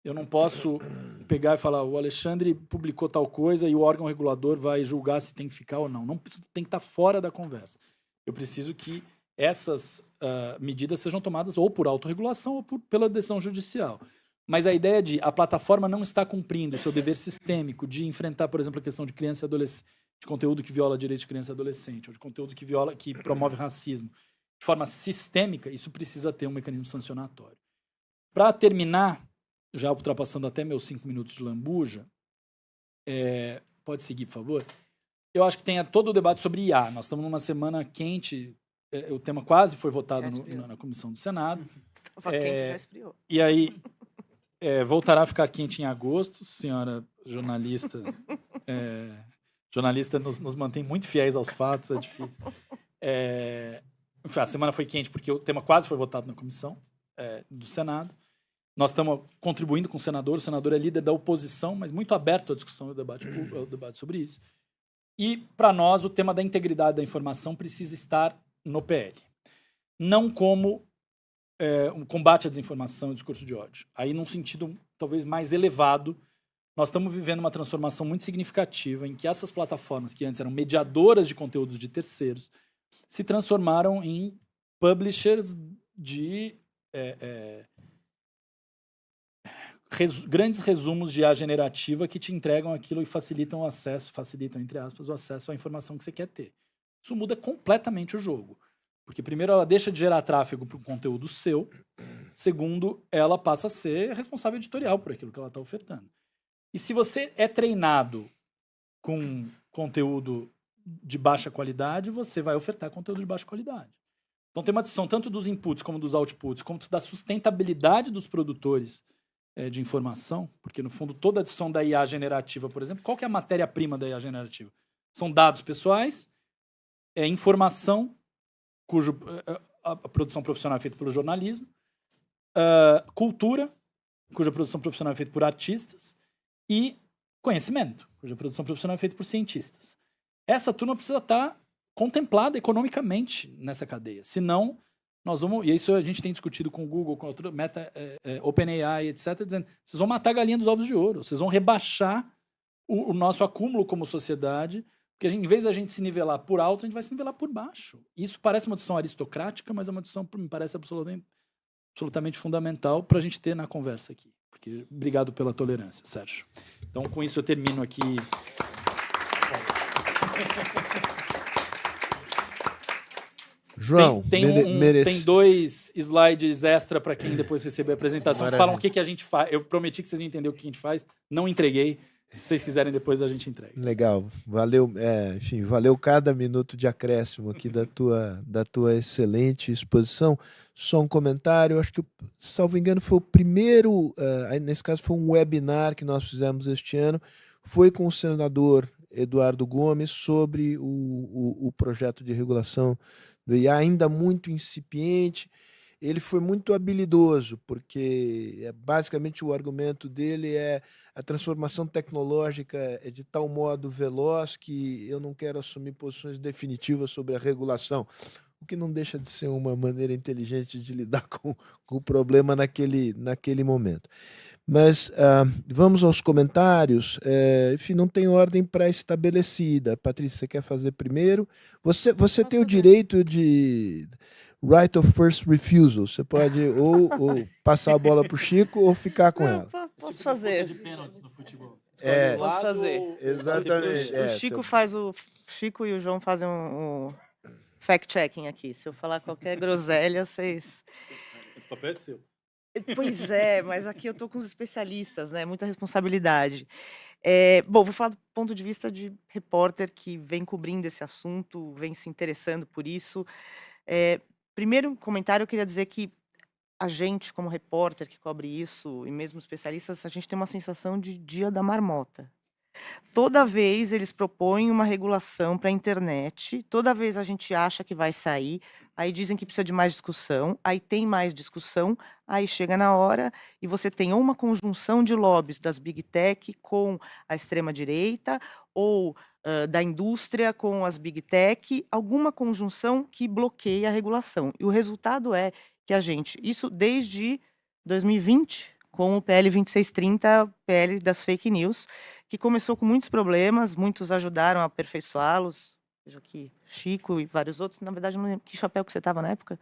Eu não posso pegar e falar, o Alexandre publicou tal coisa e o órgão regulador vai julgar se tem que ficar ou não. Não tem que estar fora da conversa. Eu preciso que essas medidas sejam tomadas ou por autorregulação ou pela decisão judicial. Mas a ideia de a plataforma não está cumprindo o seu dever sistêmico de enfrentar, por exemplo, a questão de criança e adolescente, de conteúdo que viola direitos de criança e adolescente, ou de conteúdo que promove racismo, de forma sistêmica, isso precisa ter um mecanismo sancionatório. Para terminar, já ultrapassando até meus 5 minutos de lambuja, pode seguir, por favor. Eu acho que tem todo o debate sobre IA. Nós estamos numa semana quente, o tema quase foi votado na comissão do Senado. Estava quente, já esfriou. E aí, voltará a ficar quente em agosto, senhora jornalista. Jornalista nos mantém muito fiéis aos fatos, é difícil. Enfim, a semana foi quente porque o tema quase foi votado na comissão do Senado. Nós estamos contribuindo com o senador é líder da oposição, mas muito aberto à discussão e ao debate sobre isso. E, para nós, o tema da integridade da informação precisa estar no PL. Não como um combate à desinformação e discurso de ódio. Aí, num sentido talvez mais elevado, nós estamos vivendo uma transformação muito significativa em que essas plataformas, que antes eram mediadoras de conteúdos de terceiros, se transformaram em publishers de grandes resumos de IA generativa que te entregam aquilo e facilitam, entre aspas, o acesso à informação que você quer ter. Isso muda completamente o jogo. Porque, primeiro, ela deixa de gerar tráfego para um conteúdo seu. Segundo, ela passa a ser responsável editorial por aquilo que ela está ofertando. E se você é treinado com conteúdo de baixa qualidade, você vai ofertar conteúdo de baixa qualidade. Então, tem uma discussão tanto dos inputs como dos outputs, como da sustentabilidade dos produtores de informação, porque, no fundo, toda a discussão da IA generativa, por exemplo, qual que é a matéria-prima da IA generativa? São dados pessoais, informação, cujo a produção profissional é feita pelo jornalismo, cultura, cuja produção profissional é feita por artistas, e conhecimento, cuja produção profissional é feita por cientistas. Essa turma precisa estar contemplada economicamente nessa cadeia. Senão, nós vamos... E isso a gente tem discutido com o Google, com a outra Meta, OpenAI, etc., dizendo, vocês vão matar a galinha dos ovos de ouro, vocês vão rebaixar o nosso acúmulo como sociedade, porque em vez da gente se nivelar por alto, a gente vai se nivelar por baixo. Isso parece uma discussão aristocrática, mas é uma discussão que me parece absolutamente fundamental para a gente ter na conversa aqui. Porque, obrigado pela tolerância, Sérgio. Então, com isso, eu termino aqui. João, tem 2 slides extra para quem depois receber a apresentação, que falam o que a gente faz. Eu prometi que vocês iam entender o que a gente faz, não entreguei. Se vocês quiserem, depois a gente entrega. Legal. Valeu, enfim, valeu cada minuto de acréscimo aqui da tua excelente exposição. Só um comentário, acho que, salvo engano, foi o primeiro, nesse caso foi um webinar que nós fizemos este ano, foi com o senador Eduardo Gomes sobre o projeto de regulação do IA, ainda muito incipiente. Ele foi muito habilidoso, porque basicamente o argumento dele é a transformação tecnológica é de tal modo veloz que eu não quero assumir posições definitivas sobre a regulação, o que não deixa de ser uma maneira inteligente de lidar com o problema naquele momento. Mas vamos aos comentários. Enfim, não tem ordem pré-estabelecida. Patrícia, você quer fazer primeiro? Você tem o direito de... right of first refusal. Você pode ou passar a bola para o Chico ou ficar com ela. Posso fazer. De pênaltis no futebol. Posso fazer. Exatamente. O Chico e o João fazem um fact-checking aqui. Se eu falar qualquer groselha, vocês... Esse papel é seu. Pois é, mas aqui eu tô com os especialistas, né? Muita responsabilidade. Bom, vou falar do ponto de vista de repórter que vem cobrindo esse assunto, vem se interessando por isso. Primeiro comentário, eu queria dizer que a gente, como repórter que cobre isso, e mesmo especialistas, a gente tem uma sensação de dia da marmota. Toda vez eles propõem uma regulação para a internet, toda vez a gente acha que vai sair, aí dizem que precisa de mais discussão, aí tem mais discussão, aí chega na hora e você tem ou uma conjunção de lobbies das Big Tech com a extrema-direita, ou da indústria com as Big Tech, alguma conjunção que bloqueia a regulação. E o resultado é que a gente, isso desde 2020, com o PL 2630, PL das fake news, que começou com muitos problemas, muitos ajudaram a aperfeiçoá-los. Veja aqui, Chico e vários outros. Na verdade, não lembro que chapéu que você estava na época.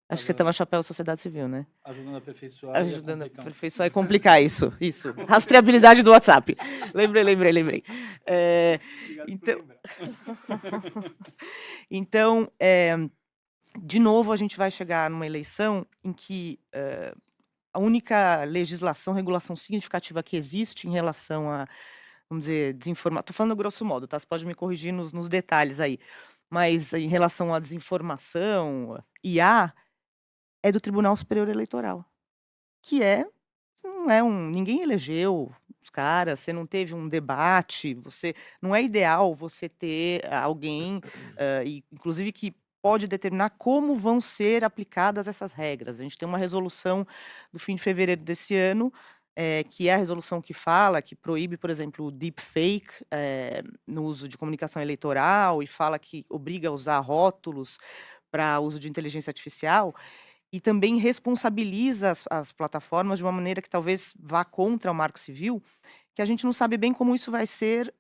Acho que você estava chapéu Sociedade Civil, né? Ajudando a aperfeiçoar. Ajudando a aperfeiçoar e complicar isso. Isso. Rastreabilidade do WhatsApp. Lembrei. Então, então de novo, a gente vai chegar numa eleição em que a única legislação, regulação significativa que existe em relação a, vamos dizer, desinformação. Estou falando grosso modo, tá? Você pode me corrigir nos detalhes aí. Mas em relação à desinformação, IA, é do Tribunal Superior Eleitoral. Que ninguém elegeu os caras, você não teve um debate, não é ideal você ter alguém, inclusive que pode determinar como vão ser aplicadas essas regras. A gente tem uma resolução do fim de fevereiro desse ano, que é a resolução que proíbe, por exemplo, o deepfake no uso de comunicação eleitoral e fala que obriga a usar rótulos para uso de inteligência artificial e também responsabiliza as plataformas de uma maneira que talvez vá contra o Marco Civil, que a gente não sabe bem como isso vai ser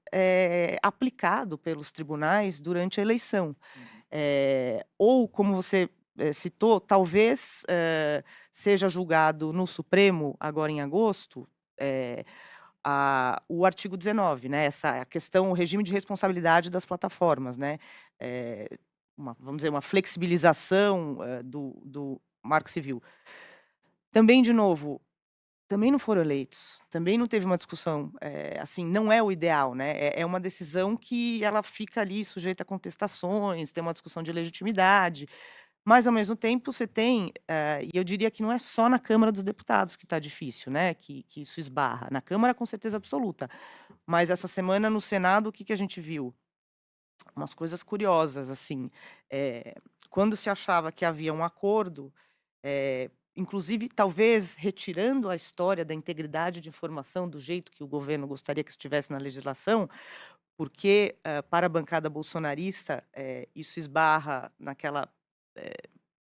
aplicado pelos tribunais durante a eleição. Ou, como você citou, talvez seja julgado no Supremo, agora em agosto, o artigo 19, né? A questão, o regime de responsabilidade das plataformas, né? Vamos dizer, uma flexibilização do Marco Civil. Também, de novo, também não foram eleitos, também não teve uma discussão, assim, não é o ideal, né? É uma decisão que ela fica ali sujeita a contestações, tem uma discussão de legitimidade, mas ao mesmo tempo você tem, e eu diria que não é só na Câmara dos Deputados que está difícil, né? Que isso esbarra. Na Câmara, com certeza absoluta. Mas essa semana no Senado, o que a gente viu? Umas coisas curiosas, assim. Quando se achava que havia um acordo, inclusive, talvez retirando a história da integridade de informação do jeito que o governo gostaria que estivesse na legislação, porque, para a bancada bolsonarista, isso esbarra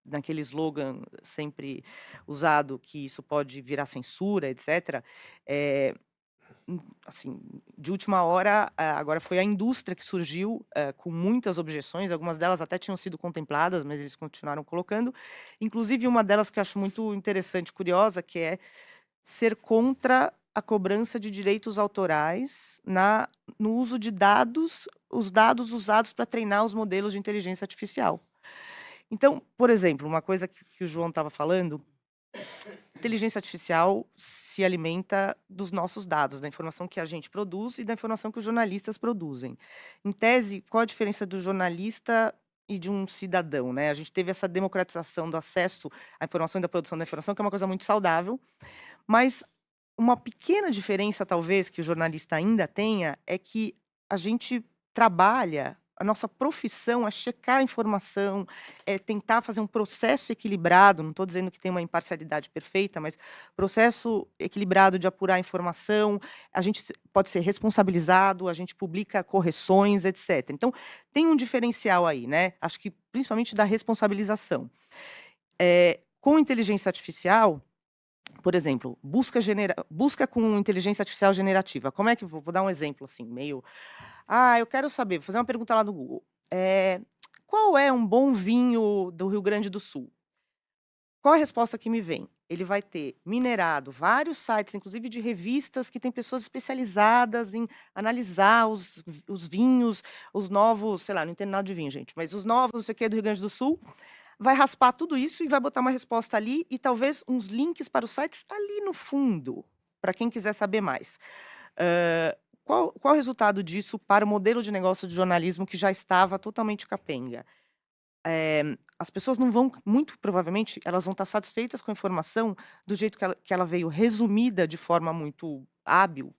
naquele slogan sempre usado, que isso pode virar censura, etc. Assim, de última hora, agora foi a indústria que surgiu com muitas objeções, algumas delas até tinham sido contempladas, mas eles continuaram colocando. Inclusive, uma delas que eu acho muito interessante, curiosa, que é ser contra a cobrança de direitos autorais no uso de dados, os dados usados para treinar os modelos de inteligência artificial. Então, por exemplo, uma coisa que o João estava falando, inteligência artificial se alimenta dos nossos dados, da informação que a gente produz e da informação que os jornalistas produzem. Em tese, qual a diferença do jornalista e de um cidadão, né? A gente teve essa democratização do acesso à informação e da produção da informação, que é uma coisa muito saudável, mas uma pequena diferença, talvez, que o jornalista ainda tenha, é que a gente trabalha, a nossa profissão é checar a informação, é tentar fazer um processo equilibrado, não estou dizendo que tem uma imparcialidade perfeita, mas processo equilibrado de apurar a informação, a gente pode ser responsabilizado, a gente publica correções, etc. Então, tem um diferencial aí, né? Acho que principalmente da responsabilização. Com inteligência artificial, por exemplo, busca com inteligência artificial generativa. Como é que vou dar um exemplo assim, meio eu quero saber, vou fazer uma pergunta lá no Google. Qual é um bom vinho do Rio Grande do Sul? Qual a resposta que me vem? Ele vai ter minerado vários sites, inclusive de revistas que têm pessoas especializadas em analisar os vinhos, os novos, sei lá, não entendo nada de vinho, gente, mas os novos, não sei o que, do Rio Grande do Sul. vai raspar tudo isso e vai botar uma resposta ali e talvez uns links para os sites ali no fundo, para quem quiser saber mais. Qual o resultado disso para o modelo de negócio de jornalismo que já estava totalmente capenga? As pessoas não vão, muito provavelmente, elas vão estar satisfeitas com a informação do jeito que ela veio resumida de forma muito hábil.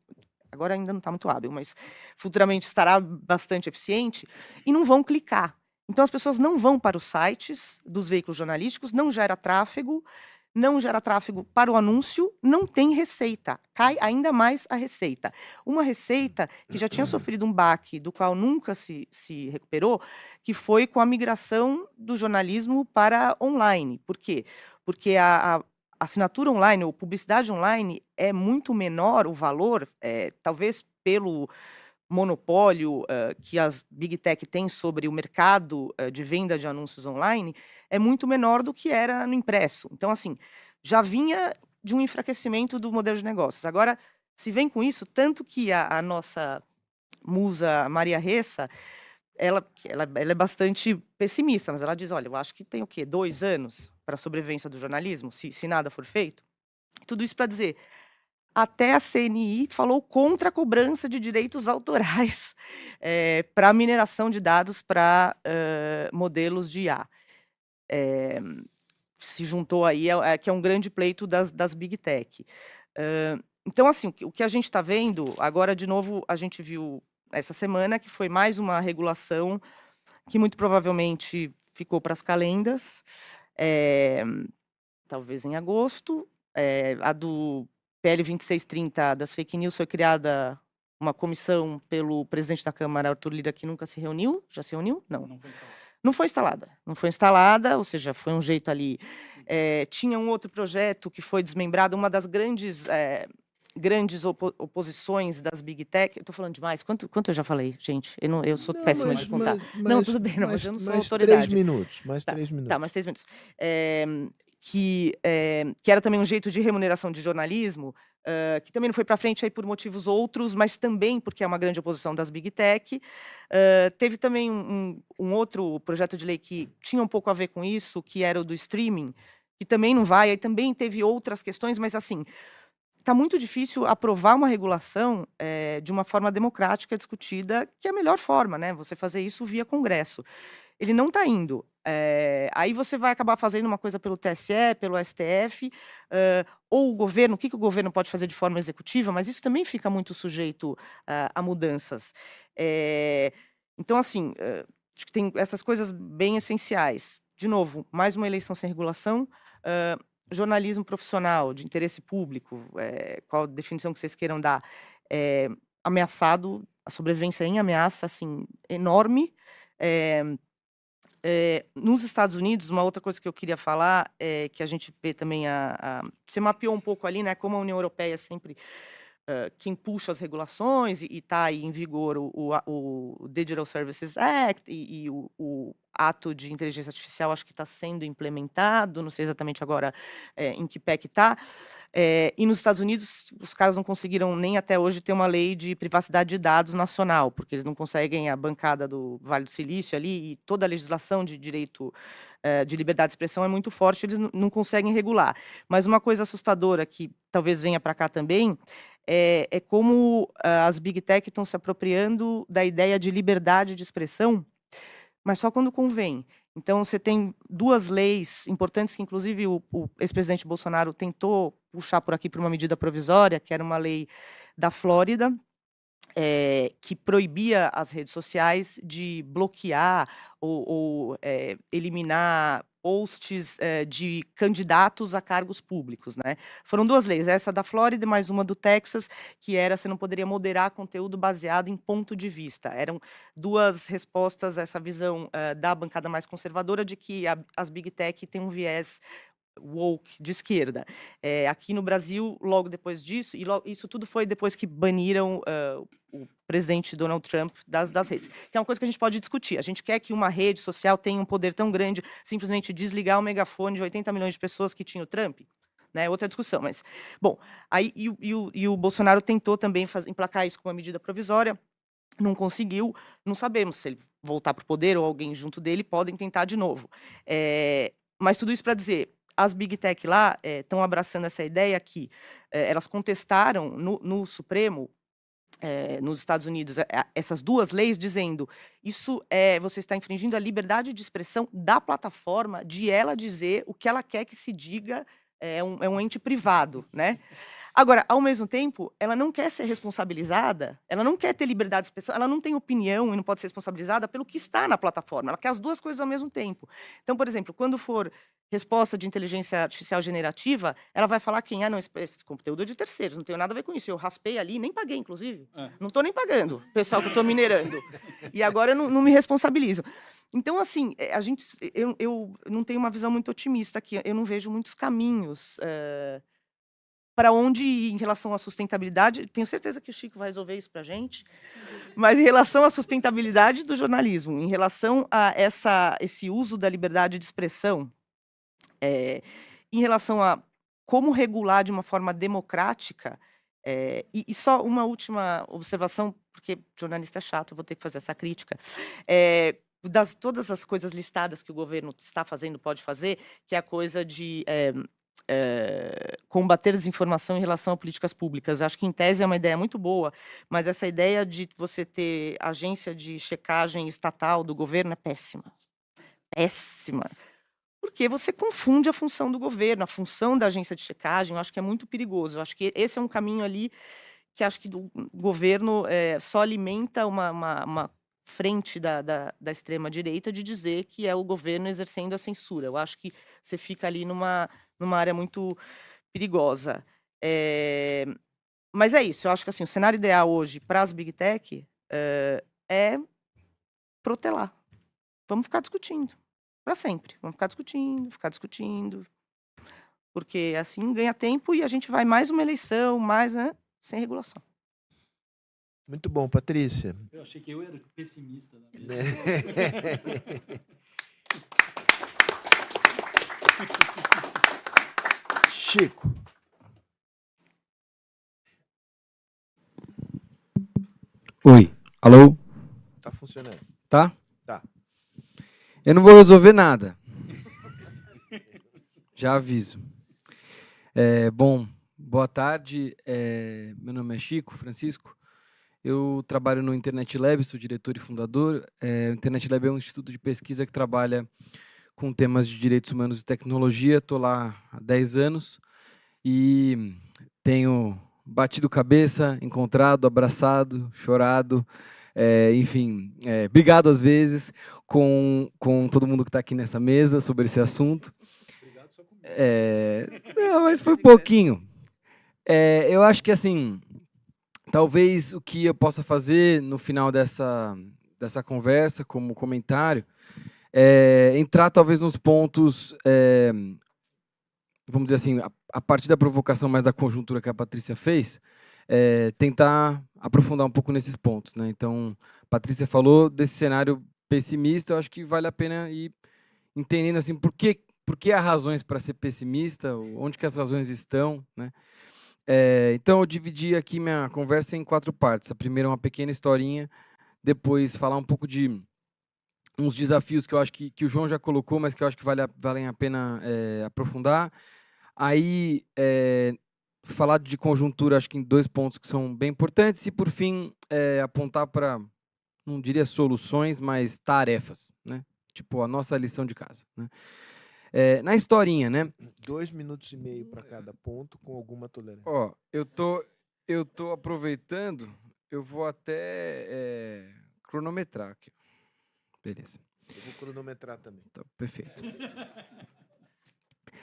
Agora ainda não está muito hábil, mas futuramente estará bastante eficiente, e não vão clicar. Então as pessoas não vão para os sites dos veículos jornalísticos, não gera tráfego para o anúncio, não tem receita, cai ainda mais a receita. Uma receita que já tinha sofrido um baque, do qual nunca se recuperou, que foi com a migração do jornalismo para online. Por quê? Porque a assinatura online ou publicidade online é muito menor o valor, talvez pelo monopólio que as Big Tech têm sobre o mercado de venda de anúncios online, é muito menor do que era no impresso. Então, assim, já vinha de um enfraquecimento do modelo de negócios. Agora, se vem com isso, tanto que a nossa musa Maria Ressa, ela é bastante pessimista, mas ela diz, olha, eu acho que tem o quê? 2 anos para a sobrevivência do jornalismo, se nada for feito? Tudo isso para dizer, até a CNI falou contra a cobrança de direitos autorais para mineração de dados para modelos de IA. Se juntou aí, que é um grande pleito das Big Tech. Então, assim, o que a gente está vendo, agora, de novo, a gente viu essa semana que foi mais uma regulação que muito provavelmente ficou para as calendas, talvez em agosto. A do PL 2630 das fake news foi criada uma comissão pelo presidente da Câmara, Arthur Lira, que nunca se reuniu. Já se reuniu? Não. Não foi instalada. Não foi instalada, ou seja, foi um jeito ali. Tinha um outro projeto que foi desmembrado, uma das grandes oposições das Big Tech. Eu estou falando demais. Quanto eu já falei, gente? Eu sou péssima de contar. Não, tudo bem, não, mas eu não sou autoridade. 3 minutos, mais 3 minutos. Tá, mais 3 minutos. Que era também um jeito de remuneração de jornalismo, que também não foi para frente aí por motivos outros, mas também porque é uma grande oposição das Big Tech. Teve também um outro projeto de lei que tinha um pouco a ver com isso, que era o do streaming, que também não vai, aí também teve outras questões, mas assim, está muito difícil aprovar uma regulação de uma forma democrática, discutida, que é a melhor forma, né? Você fazer isso via Congresso. Ele não está indo. Aí você vai acabar fazendo uma coisa pelo TSE, pelo STF, ou o governo, o que o governo pode fazer de forma executiva, mas isso também fica muito sujeito a mudanças. Então, assim, acho que tem essas coisas bem essenciais. De novo, mais uma eleição sem regulação, jornalismo profissional, de interesse público, qual a definição que vocês queiram dar, ameaçado, a sobrevivência em ameaça, assim, enorme. Nos Estados Unidos, uma outra coisa que eu queria falar é que a gente vê também você mapeou um pouco ali, né, como a União Europeia sempre quem puxa as regulações e está aí em vigor o Digital Services Act e o ato de inteligência artificial, acho que está sendo implementado, não sei exatamente agora em que pé que está. E nos Estados Unidos, os caras não conseguiram nem até hoje ter uma lei de privacidade de dados nacional, porque eles não conseguem, a bancada do Vale do Silício ali, e toda a legislação de direito de liberdade de expressão é muito forte, eles não conseguem regular. Mas uma coisa assustadora que talvez venha para cá também, é como as Big Tech estão se apropriando da ideia de liberdade de expressão, mas só quando convém. Então, você tem 2 leis importantes que, inclusive, o ex-presidente Bolsonaro tentou puxar por aqui para uma medida provisória, que era uma lei da Flórida, que proibia as redes sociais de bloquear ou eliminar posts de candidatos a cargos públicos, né? Foram 2 leis, essa da Flórida e mais uma do Texas, que era você não poderia moderar conteúdo baseado em ponto de vista. Eram 2 respostas a essa visão da bancada mais conservadora de que as Big Tech têm um viés woke de esquerda. Aqui no Brasil, logo depois disso, e isso tudo foi depois que baniram o presidente Donald Trump das redes. Que é uma coisa que a gente pode discutir. A gente quer que uma rede social tenha um poder tão grande, simplesmente desligar o megafone de 80 milhões de pessoas que tinha o Trump? Né? Outra discussão, mas... Bom, aí o Bolsonaro tentou também emplacar isso com uma medida provisória, não conseguiu, não sabemos se ele voltar para o poder ou alguém junto dele, podem tentar de novo. Mas tudo isso para dizer, as Big Tech lá estão abraçando essa ideia que elas contestaram no Supremo, nos Estados Unidos, essas duas leis, dizendo isso você está infringindo a liberdade de expressão da plataforma, de ela dizer o que ela quer que se diga, é um ente privado, né? Agora, ao mesmo tempo, ela não quer ser responsabilizada, ela não quer ter liberdade de expressão, ela não tem opinião e não pode ser responsabilizada pelo que está na plataforma, ela quer as duas coisas ao mesmo tempo. Então, por exemplo, quando for resposta de inteligência artificial generativa, ela vai falar quem, não, esse conteúdo é de terceiros, não tenho nada a ver com isso, eu raspei ali, nem paguei, inclusive, não estou nem pagando, o pessoal que eu estou minerando, e agora eu não me responsabilizo. Então, assim, eu não tenho uma visão muito otimista aqui, eu não vejo muitos caminhos para onde ir em relação à sustentabilidade. Tenho certeza que o Chico vai resolver isso para a gente, mas em relação à sustentabilidade do jornalismo, em relação a esse uso da liberdade de expressão, em relação a como regular de uma forma democrática, e só uma última observação, porque jornalista é chato, eu vou ter que fazer essa crítica, todas as coisas listadas que o governo está fazendo, pode fazer, que é a coisa de combater desinformação em relação a políticas públicas. Acho que, em tese, é uma ideia muito boa, mas essa ideia de você ter agência de checagem estatal do governo é péssima. Péssima. Porque você confunde a função do governo, a função da agência de checagem, eu acho que é muito perigoso. Eu acho que esse é um caminho ali que acho que o governo só alimenta uma frente da extrema-direita de dizer que é o governo exercendo a censura. Eu acho que você fica ali numa área muito perigosa. Mas é isso, eu acho que assim, o cenário ideal hoje para as Big Tech é protelar. Vamos ficar discutindo, para sempre. Vamos ficar discutindo, porque assim ganha tempo e a gente vai mais uma eleição, sem regulação. Muito bom, Patrícia. Eu achei que eu era pessimista. Chico. Oi, alô? Tá funcionando. Tá? Tá. Eu não vou resolver nada. Já aviso. Bom, boa tarde. Meu nome é Chico Francisco. Eu trabalho no Internet Lab, sou diretor e fundador. O Internet Lab é um instituto de pesquisa que trabalha com temas de direitos humanos e tecnologia. Estou lá há 10 anos e tenho batido cabeça, encontrado, abraçado, chorado, enfim, brigado às vezes com todo mundo que está aqui nessa mesa sobre esse assunto. Obrigado só comigo. Não, mas foi pouquinho. Eu acho que, assim, talvez o que eu possa fazer no final dessa conversa, como comentário, entrar talvez nos pontos, vamos dizer assim, a partir da provocação mais da conjuntura que a Patrícia fez, tentar aprofundar um pouco nesses pontos, né? Então, a Patrícia falou desse cenário pessimista, eu acho que vale a pena ir entendendo assim, por que há razões para ser pessimista, onde que as razões estão, né? Então, eu dividi aqui minha conversa em 4 partes. A primeira é uma pequena historinha, depois falar um pouco de uns desafios que eu acho que o João já colocou, mas que eu acho que valem a pena aprofundar. Aí, falar de conjuntura, acho que em 2 pontos que são bem importantes, e, por fim, apontar para, não diria soluções, mas tarefas, né? Tipo, a nossa lição de casa, né? Na historinha, né? 2 minutos e meio para cada ponto, com alguma tolerância. Ó, eu tô aproveitando, eu vou até cronometrar aqui. Beleza. Eu vou cronometrar também. Tá, perfeito.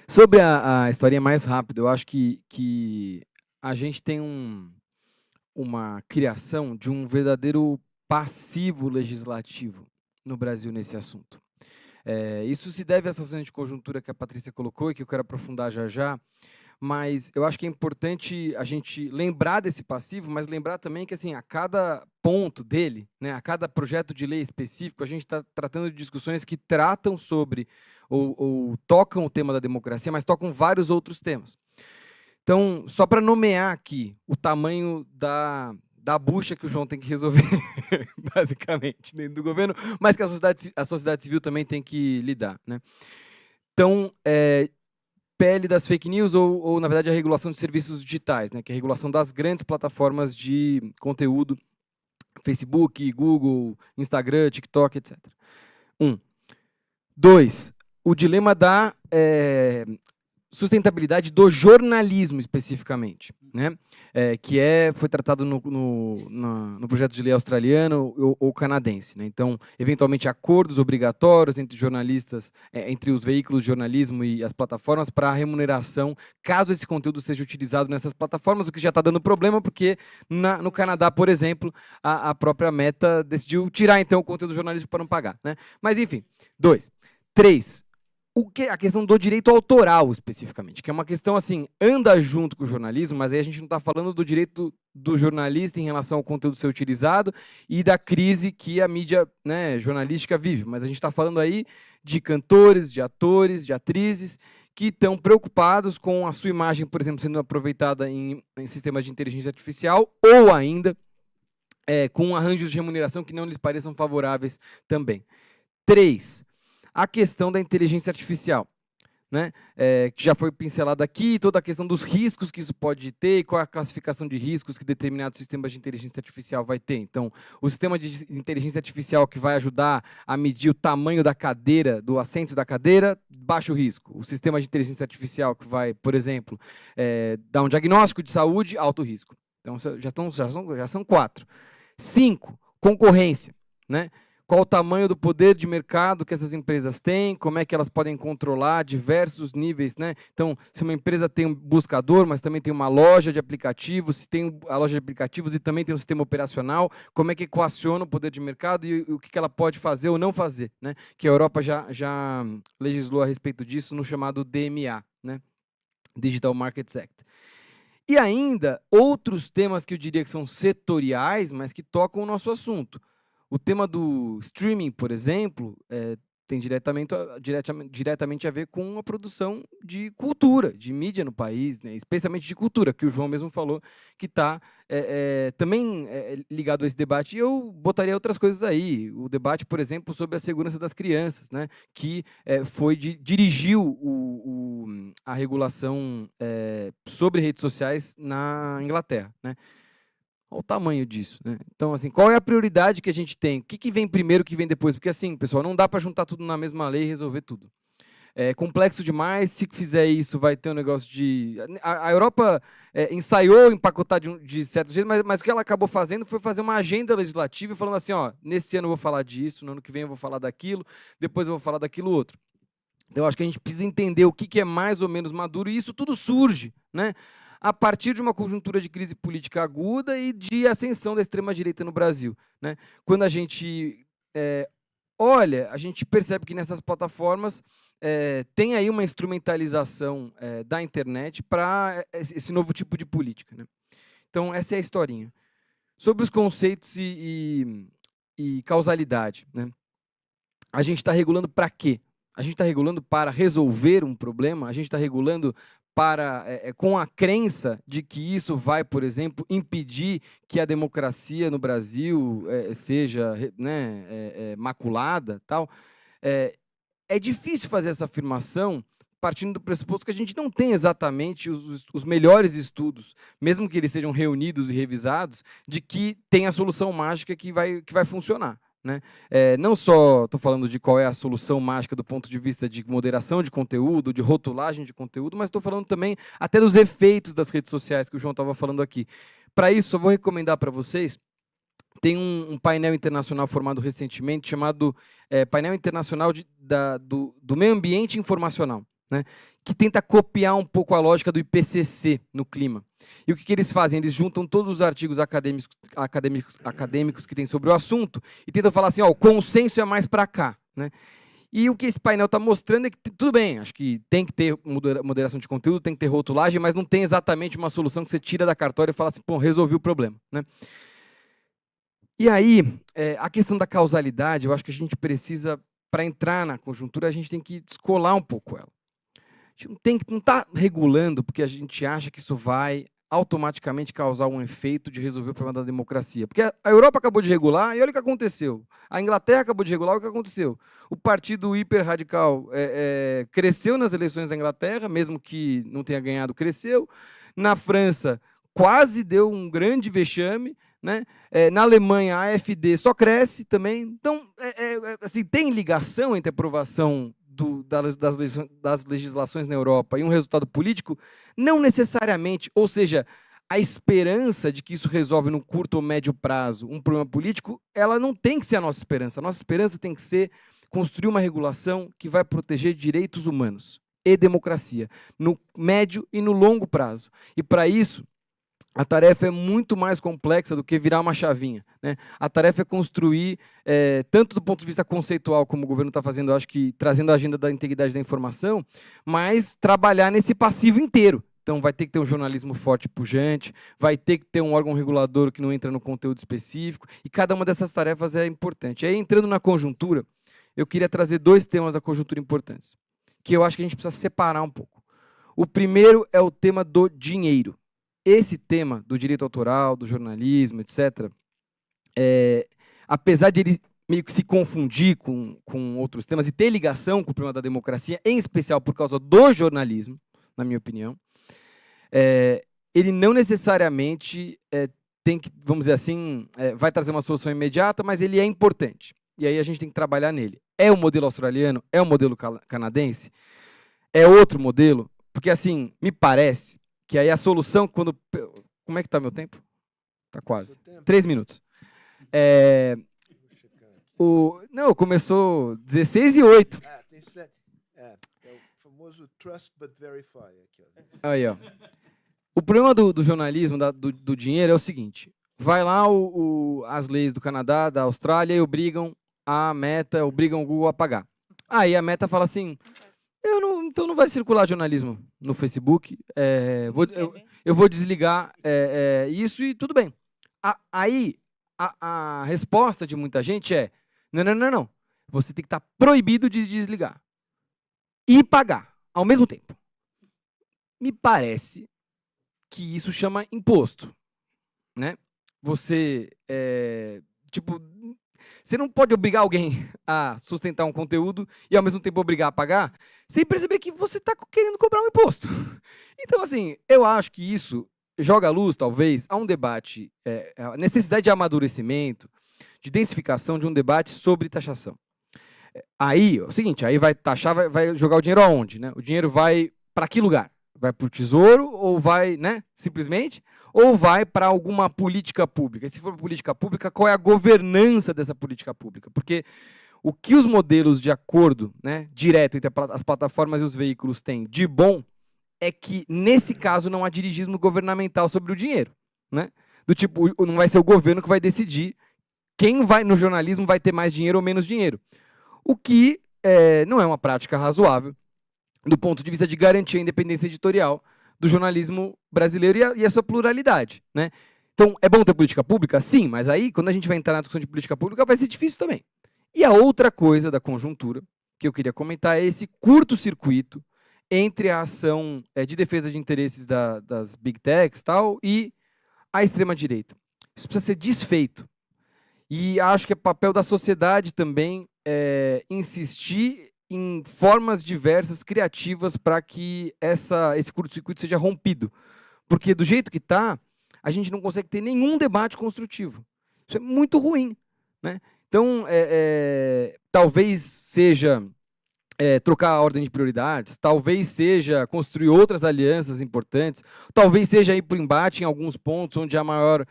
Sobre a historinha mais rápida, eu acho que a gente tem uma criação de um verdadeiro passivo legislativo no Brasil nesse assunto. Isso se deve a essas ações de conjuntura que a Patrícia colocou e que eu quero aprofundar já, mas eu acho que é importante a gente lembrar desse passivo, mas lembrar também que, assim, a cada ponto dele, né, a cada projeto de lei específico, a gente está tratando de discussões que tratam sobre ou tocam o tema da democracia, mas tocam vários outros temas. Então, só para nomear aqui o tamanho da bucha que o João tem que resolver, basicamente, dentro do governo, mas que a sociedade civil também tem que lidar, né? Então, PL das fake news ou, na verdade, a regulação de serviços digitais, né? Que é a regulação das grandes plataformas de conteúdo, Facebook, Google, Instagram, TikTok, etc. 2, o dilema da sustentabilidade do jornalismo, especificamente, né? Que foi tratado no projeto de lei australiano ou canadense, né? Então, eventualmente, acordos obrigatórios entre jornalistas, entre os veículos de jornalismo e as plataformas para a remuneração, caso esse conteúdo seja utilizado nessas plataformas, o que já está dando problema, porque no Canadá, por exemplo, a própria Meta decidiu tirar, então, o conteúdo jornalístico para não pagar, né? Mas, enfim, 2. 3, a questão do direito autoral, especificamente, que é uma questão, assim, anda junto com o jornalismo, mas aí a gente não está falando do direito do jornalista em relação ao conteúdo ser utilizado e da crise que a mídia, né, jornalística vive, mas a gente está falando aí de cantores, de atores, de atrizes, que estão preocupados com a sua imagem, por exemplo, sendo aproveitada em sistemas de inteligência artificial, ou ainda com arranjos de remuneração que não lhes pareçam favoráveis também. 3, a questão da inteligência artificial, né? Que já foi pincelada aqui, toda a questão dos riscos que isso pode ter, qual é a classificação de riscos que determinados sistemas de inteligência artificial vai ter. Então, o sistema de inteligência artificial que vai ajudar a medir o tamanho da cadeira, do assento da cadeira, baixo risco. O sistema de inteligência artificial que vai, por exemplo, dar um diagnóstico de saúde, alto risco. Então, já são 4. 5, concorrência, né? Qual o tamanho do poder de mercado que essas empresas têm, como é que elas podem controlar diversos níveis, né? Então, se uma empresa tem um buscador, mas também tem uma loja de aplicativos, se tem a loja de aplicativos e também tem um sistema operacional, como é que equaciona o poder de mercado e o que ela pode fazer ou não fazer, né? Que a Europa já legislou a respeito disso no chamado DMA, né? Digital Markets Act. E ainda, outros temas que eu diria que são setoriais, mas que tocam o nosso assunto. O tema do streaming, por exemplo, tem diretamente a ver com a produção de cultura, de mídia no país, né? Especialmente de cultura, que o João mesmo falou que está também ligado a esse debate. E eu botaria outras coisas aí. O debate, por exemplo, sobre a segurança das crianças, né? Que dirigiu a regulação sobre redes sociais na Inglaterra, né? Olha o tamanho disso, né? Então, assim, qual é a prioridade que a gente tem? O que vem primeiro, o que vem depois? Porque, assim, pessoal, não dá para juntar tudo na mesma lei e resolver tudo. É complexo demais, se fizer isso, vai ter um negócio de... A Europa ensaiou empacotar de certo jeito, mas o que ela acabou fazendo foi fazer uma agenda legislativa, falando assim, ó, nesse ano eu vou falar disso, no ano que vem eu vou falar daquilo, depois eu vou falar daquilo outro. Então, eu acho que a gente precisa entender o que é mais ou menos maduro, e isso tudo surge, né? A partir de uma conjuntura de crise política aguda e de ascensão da extrema-direita no Brasil, né? Quando a gente olha, a gente percebe que nessas plataformas tem aí uma instrumentalização da internet para esse novo tipo de política, né? Então, essa é a historinha. Sobre os conceitos e causalidade, né? A gente está regulando para quê? A gente está regulando para resolver um problema? A gente está regulando com a crença de que isso vai, por exemplo, impedir que a democracia no Brasil seja maculada, tal. É difícil fazer essa afirmação partindo do pressuposto que a gente não tem exatamente os melhores estudos, mesmo que eles sejam reunidos e revisados, de que tem a solução mágica que vai funcionar, né? Não só estou falando de qual é a solução mágica do ponto de vista de moderação de conteúdo, de rotulagem de conteúdo, mas estou falando também até dos efeitos das redes sociais que o João estava falando aqui. Para isso, eu vou recomendar para vocês, tem um painel internacional formado recentemente chamado Painel Internacional do Meio Ambiente Informacional, né? Que tenta copiar um pouco a lógica do IPCC no clima. E o que eles fazem? Eles juntam todos os artigos acadêmicos que tem sobre o assunto e tentam falar assim, ó, o consenso é mais para cá, né? E o que esse painel está mostrando é que, tudo bem, acho que tem que ter moderação de conteúdo, tem que ter rotulagem, mas não tem exatamente uma solução que você tira da cartória e fala assim, pô, resolvi o problema, né? E aí, a questão da causalidade, eu acho que a gente precisa, para entrar na conjuntura, a gente tem que descolar um pouco ela. A gente não está regulando porque a gente acha que isso vai automaticamente causar um efeito de resolver o problema da democracia. Porque a Europa acabou de regular, e olha o que aconteceu. A Inglaterra acabou de regular, olha o que aconteceu. O partido hiper-radical cresceu nas eleições da Inglaterra, mesmo que não tenha ganhado, cresceu. Na França, quase deu um grande vexame, né? Na Alemanha, a AfD só cresce também. Então, assim, tem ligação entre a aprovação das legislações na Europa e um resultado político? Não necessariamente, ou seja, a esperança de que isso resolve no curto ou médio prazo um problema político, ela não tem que ser a nossa esperança. A nossa esperança tem que ser construir uma regulação que vai proteger direitos humanos e democracia, no médio e no longo prazo. E, para isso, a tarefa é muito mais complexa do que virar uma chavinha, né? A tarefa é construir, tanto do ponto de vista conceitual, como o governo está fazendo, eu acho que trazendo a agenda da integridade da informação, mas trabalhar nesse passivo inteiro. Então, vai ter que ter um jornalismo forte e pujante, vai ter que ter um órgão regulador que não entra no conteúdo específico, e cada uma dessas tarefas é importante. Aí, entrando na conjuntura, eu queria trazer 2 temas da conjuntura importantes, que eu acho que a gente precisa separar um pouco. O primeiro é o tema do dinheiro. Esse tema do direito autoral, do jornalismo, etc., apesar de ele meio que se confundir com outros temas e ter ligação com o problema da democracia, em especial por causa do jornalismo, na minha opinião, ele não necessariamente tem que, vamos dizer assim, vai trazer uma solução imediata, mas ele é importante. E aí a gente tem que trabalhar nele. É o modelo australiano? É o modelo canadense? É outro modelo? Porque, assim, me parece que aí a solução, quando... Como é que está meu tempo? Está quase. 3 minutos. Não, começou 16:08. Tem 7. É o famoso trust but verify. Aqui, ó. Aí, ó. O problema do jornalismo, do dinheiro, é o seguinte. Vai lá as leis do Canadá, da Austrália, e obrigam a Meta, obrigam o Google a pagar. Aí a Meta fala assim... Então não vai circular jornalismo no Facebook, eu vou desligar isso e tudo bem. Aí a resposta de muita gente é, não, você tem que estar proibido de desligar e pagar ao mesmo tempo. Me parece que isso chama imposto, né? Você não pode obrigar alguém a sustentar um conteúdo e, ao mesmo tempo, obrigar a pagar, sem perceber que você está querendo cobrar um imposto. Então, assim, eu acho que isso joga luz, talvez, a um debate, a necessidade de amadurecimento, de densificação de um debate sobre taxação. Aí, é o seguinte, aí vai taxar, vai jogar o dinheiro aonde, né? O dinheiro vai para que lugar? Vai para o Tesouro ou vai, né, simplesmente, ou vai para alguma política pública? E se for política pública, qual é a governança dessa política pública? Porque o que os modelos de acordo, né, direto entre as plataformas e os veículos têm de bom é que, nesse caso, não há dirigismo governamental sobre o dinheiro, né? Do tipo, não vai ser o governo que vai decidir quem vai no jornalismo vai ter mais dinheiro ou menos dinheiro. O que não é uma prática razoável do ponto de vista de garantir a independência editorial do jornalismo brasileiro e a sua pluralidade, né? Então, é bom ter política pública? Sim, mas aí, quando a gente vai entrar na discussão de política pública, vai ser difícil também. E a outra coisa da conjuntura que eu queria comentar é esse curto-circuito entre a ação de defesa de interesses das big techs tal, e a extrema-direita. Isso precisa ser desfeito. E acho que é papel da sociedade também insistir em formas diversas, criativas, para que esse curto-circuito seja rompido. Porque, do jeito que está, a gente não consegue ter nenhum debate construtivo. Isso é muito ruim, né? Então, talvez seja trocar a ordem de prioridades, talvez seja construir outras alianças importantes, talvez seja ir para o embate em alguns pontos onde há maior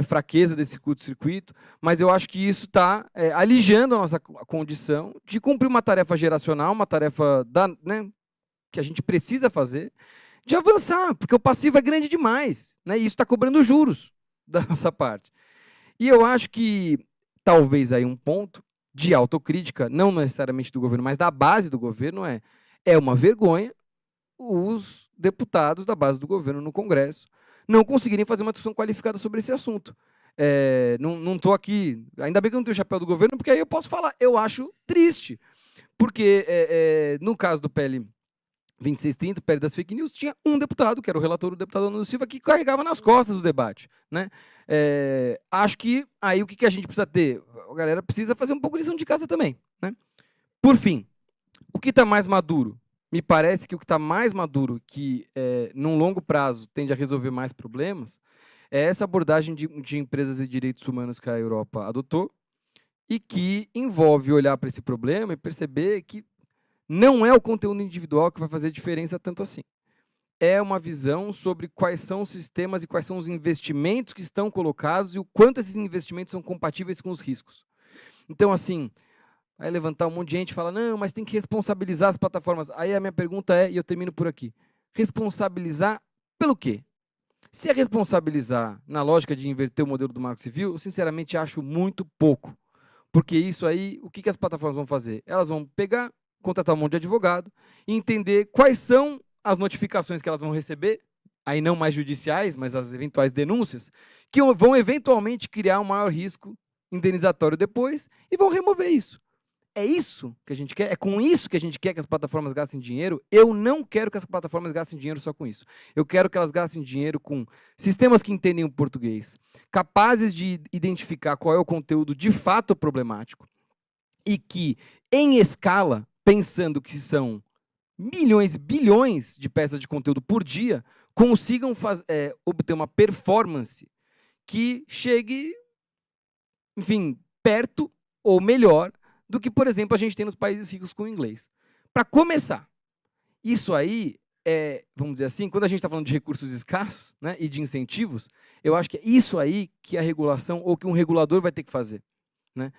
fraqueza desse curto-circuito, mas eu acho que isso está alijando a nossa condição de cumprir uma tarefa geracional, uma tarefa né, que a gente precisa fazer, de avançar, porque o passivo é grande demais, né, e isso está cobrando juros da nossa parte. E eu acho que talvez aí um ponto de autocrítica, não necessariamente do governo, mas da base do governo, é uma vergonha os deputados da base do governo no Congresso não conseguirem fazer uma discussão qualificada sobre esse assunto. Não estou aqui, ainda bem que eu não tenho o chapéu do governo, porque aí eu posso falar, eu acho triste, porque no caso do PL 2630, PL das fake news, tinha um deputado, que era o relator, o deputado Arnaldo Silva, que carregava nas costas o debate, né? Acho que aí o que a gente precisa ter? A galera precisa fazer um pouco de lição de casa também, né? Por fim, o que está mais maduro? Me parece que o que está mais maduro, que num longo prazo tende a resolver mais problemas, é essa abordagem de empresas e direitos humanos que a Europa adotou e que envolve olhar para esse problema e perceber que não é o conteúdo individual que vai fazer diferença tanto assim. É uma visão sobre quais são os sistemas e quais são os investimentos que estão colocados e o quanto esses investimentos são compatíveis com os riscos. Então, assim, aí levantar um monte de gente e falar, não, mas tem que responsabilizar as plataformas. Aí a minha pergunta é, e eu termino por aqui, responsabilizar pelo quê? Se é responsabilizar na lógica de inverter o modelo do Marco Civil, eu sinceramente acho muito pouco. Porque isso aí, o que as plataformas vão fazer? Elas vão pegar, contratar um monte de advogado e entender quais são as notificações que elas vão receber, aí não mais judiciais, mas as eventuais denúncias, que vão eventualmente criar um maior risco indenizatório depois e vão remover isso. É isso que a gente quer? É com isso que a gente quer que as plataformas gastem dinheiro? Eu não quero que as plataformas gastem dinheiro só com isso. Eu quero que elas gastem dinheiro com sistemas que entendem o português, capazes de identificar qual é o conteúdo de fato problemático e que, em escala, pensando que são milhões, bilhões de peças de conteúdo por dia, consigam obter uma performance que chegue, enfim, perto ou melhor do que, por exemplo, a gente tem nos países ricos com o inglês. Para começar, isso aí vamos dizer assim, quando a gente está falando de recursos escassos, né, e de incentivos, eu acho que é isso aí que a regulação ou que um regulador vai ter que fazer, né?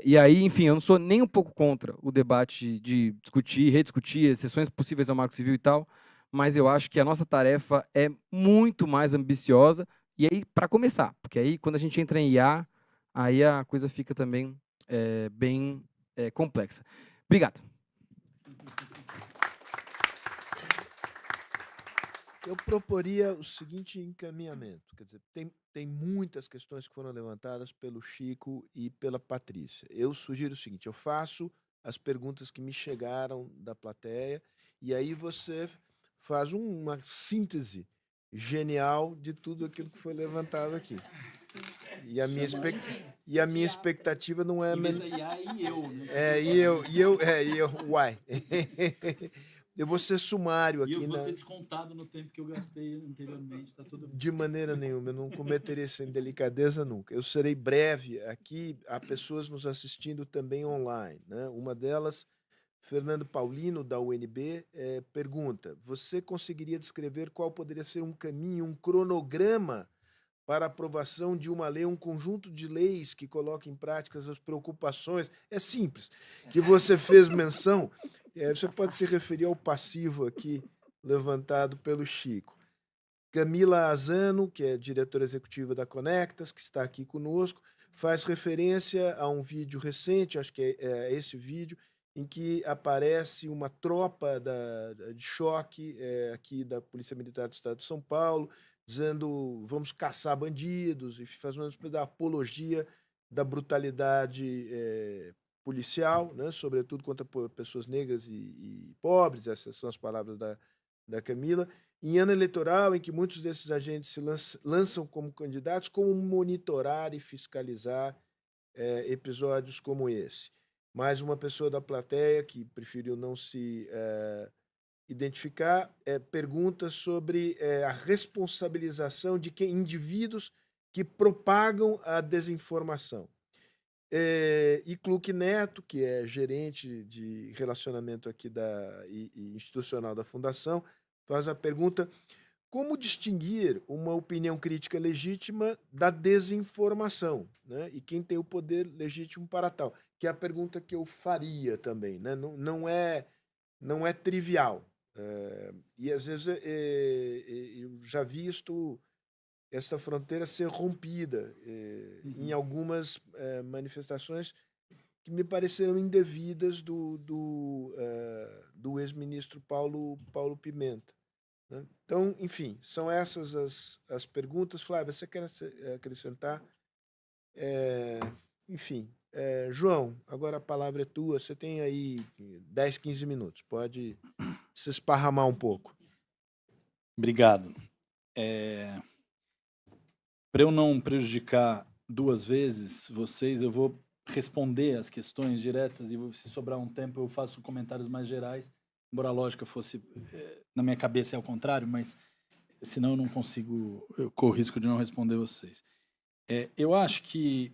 E aí, enfim, eu não sou nem um pouco contra o debate de discutir, rediscutir exceções possíveis ao Marco Civil e tal, mas eu acho que a nossa tarefa é muito mais ambiciosa, e aí, para começar, porque aí, quando a gente entra em IA, aí a coisa fica também bem complexa. Obrigado. Eu proporia o seguinte encaminhamento, quer dizer, tem muitas questões que foram levantadas pelo Chico e pela Patrícia. Eu sugiro o seguinte, eu faço as perguntas que me chegaram da plateia e aí você faz uma síntese genial de tudo aquilo que foi levantado aqui. E a minha expectativa não é... Uai. Eu vou ser sumário aqui. E eu vou ser descontado no tempo que eu gastei anteriormente, tá tudo bem. De maneira nenhuma, eu não cometeria essa indelicadeza nunca. Eu serei breve aqui, há pessoas nos assistindo também online, né? Uma delas, Fernando Paulino, da UNB, pergunta, você conseguiria descrever qual poderia ser um caminho, um cronograma para a aprovação de uma lei, um conjunto de leis que coloque em prática as preocupações? É simples, que você fez menção, você pode se referir ao passivo aqui levantado pelo Chico. Camila Azano, que é diretora executiva da Conectas, que está aqui conosco, faz referência a um vídeo recente, acho que é esse vídeo, em que aparece uma tropa de choque aqui da Polícia Militar do Estado de São Paulo, dizendo vamos caçar bandidos, e faz uma espécie de apologia da brutalidade policial, né, sobretudo contra pessoas negras e pobres, essas são as palavras da Camila, em ano eleitoral em que muitos desses agentes se lançam como candidatos, como monitorar e fiscalizar episódios como esse. Mais uma pessoa da plateia que preferiu não se identificar pergunta sobre a responsabilização de indivíduos que propagam a desinformação. E Kluck Neto, que é gerente de relacionamento aqui e institucional da Fundação, faz a pergunta: como distinguir uma opinião crítica legítima da desinformação, né? E quem tem o poder legítimo para tal? Que é a pergunta que eu faria também, né? Não é trivial. E às vezes eu já visto essa fronteira ser rompida em algumas manifestações que me pareceram indevidas do ex-ministro Paulo Pimenta, né? Então, enfim, são essas as perguntas. Flávia, você quer acrescentar? Enfim, João, agora a palavra é tua. Você tem aí 10, 15 minutos. Pode se esparramar um pouco. Obrigado. Para eu não prejudicar duas vezes vocês, eu vou responder as questões diretas e se sobrar um tempo eu faço comentários mais gerais, embora a lógica fosse, na minha cabeça é ao contrário, mas senão eu não consigo, eu corro risco de não responder vocês. Eu acho que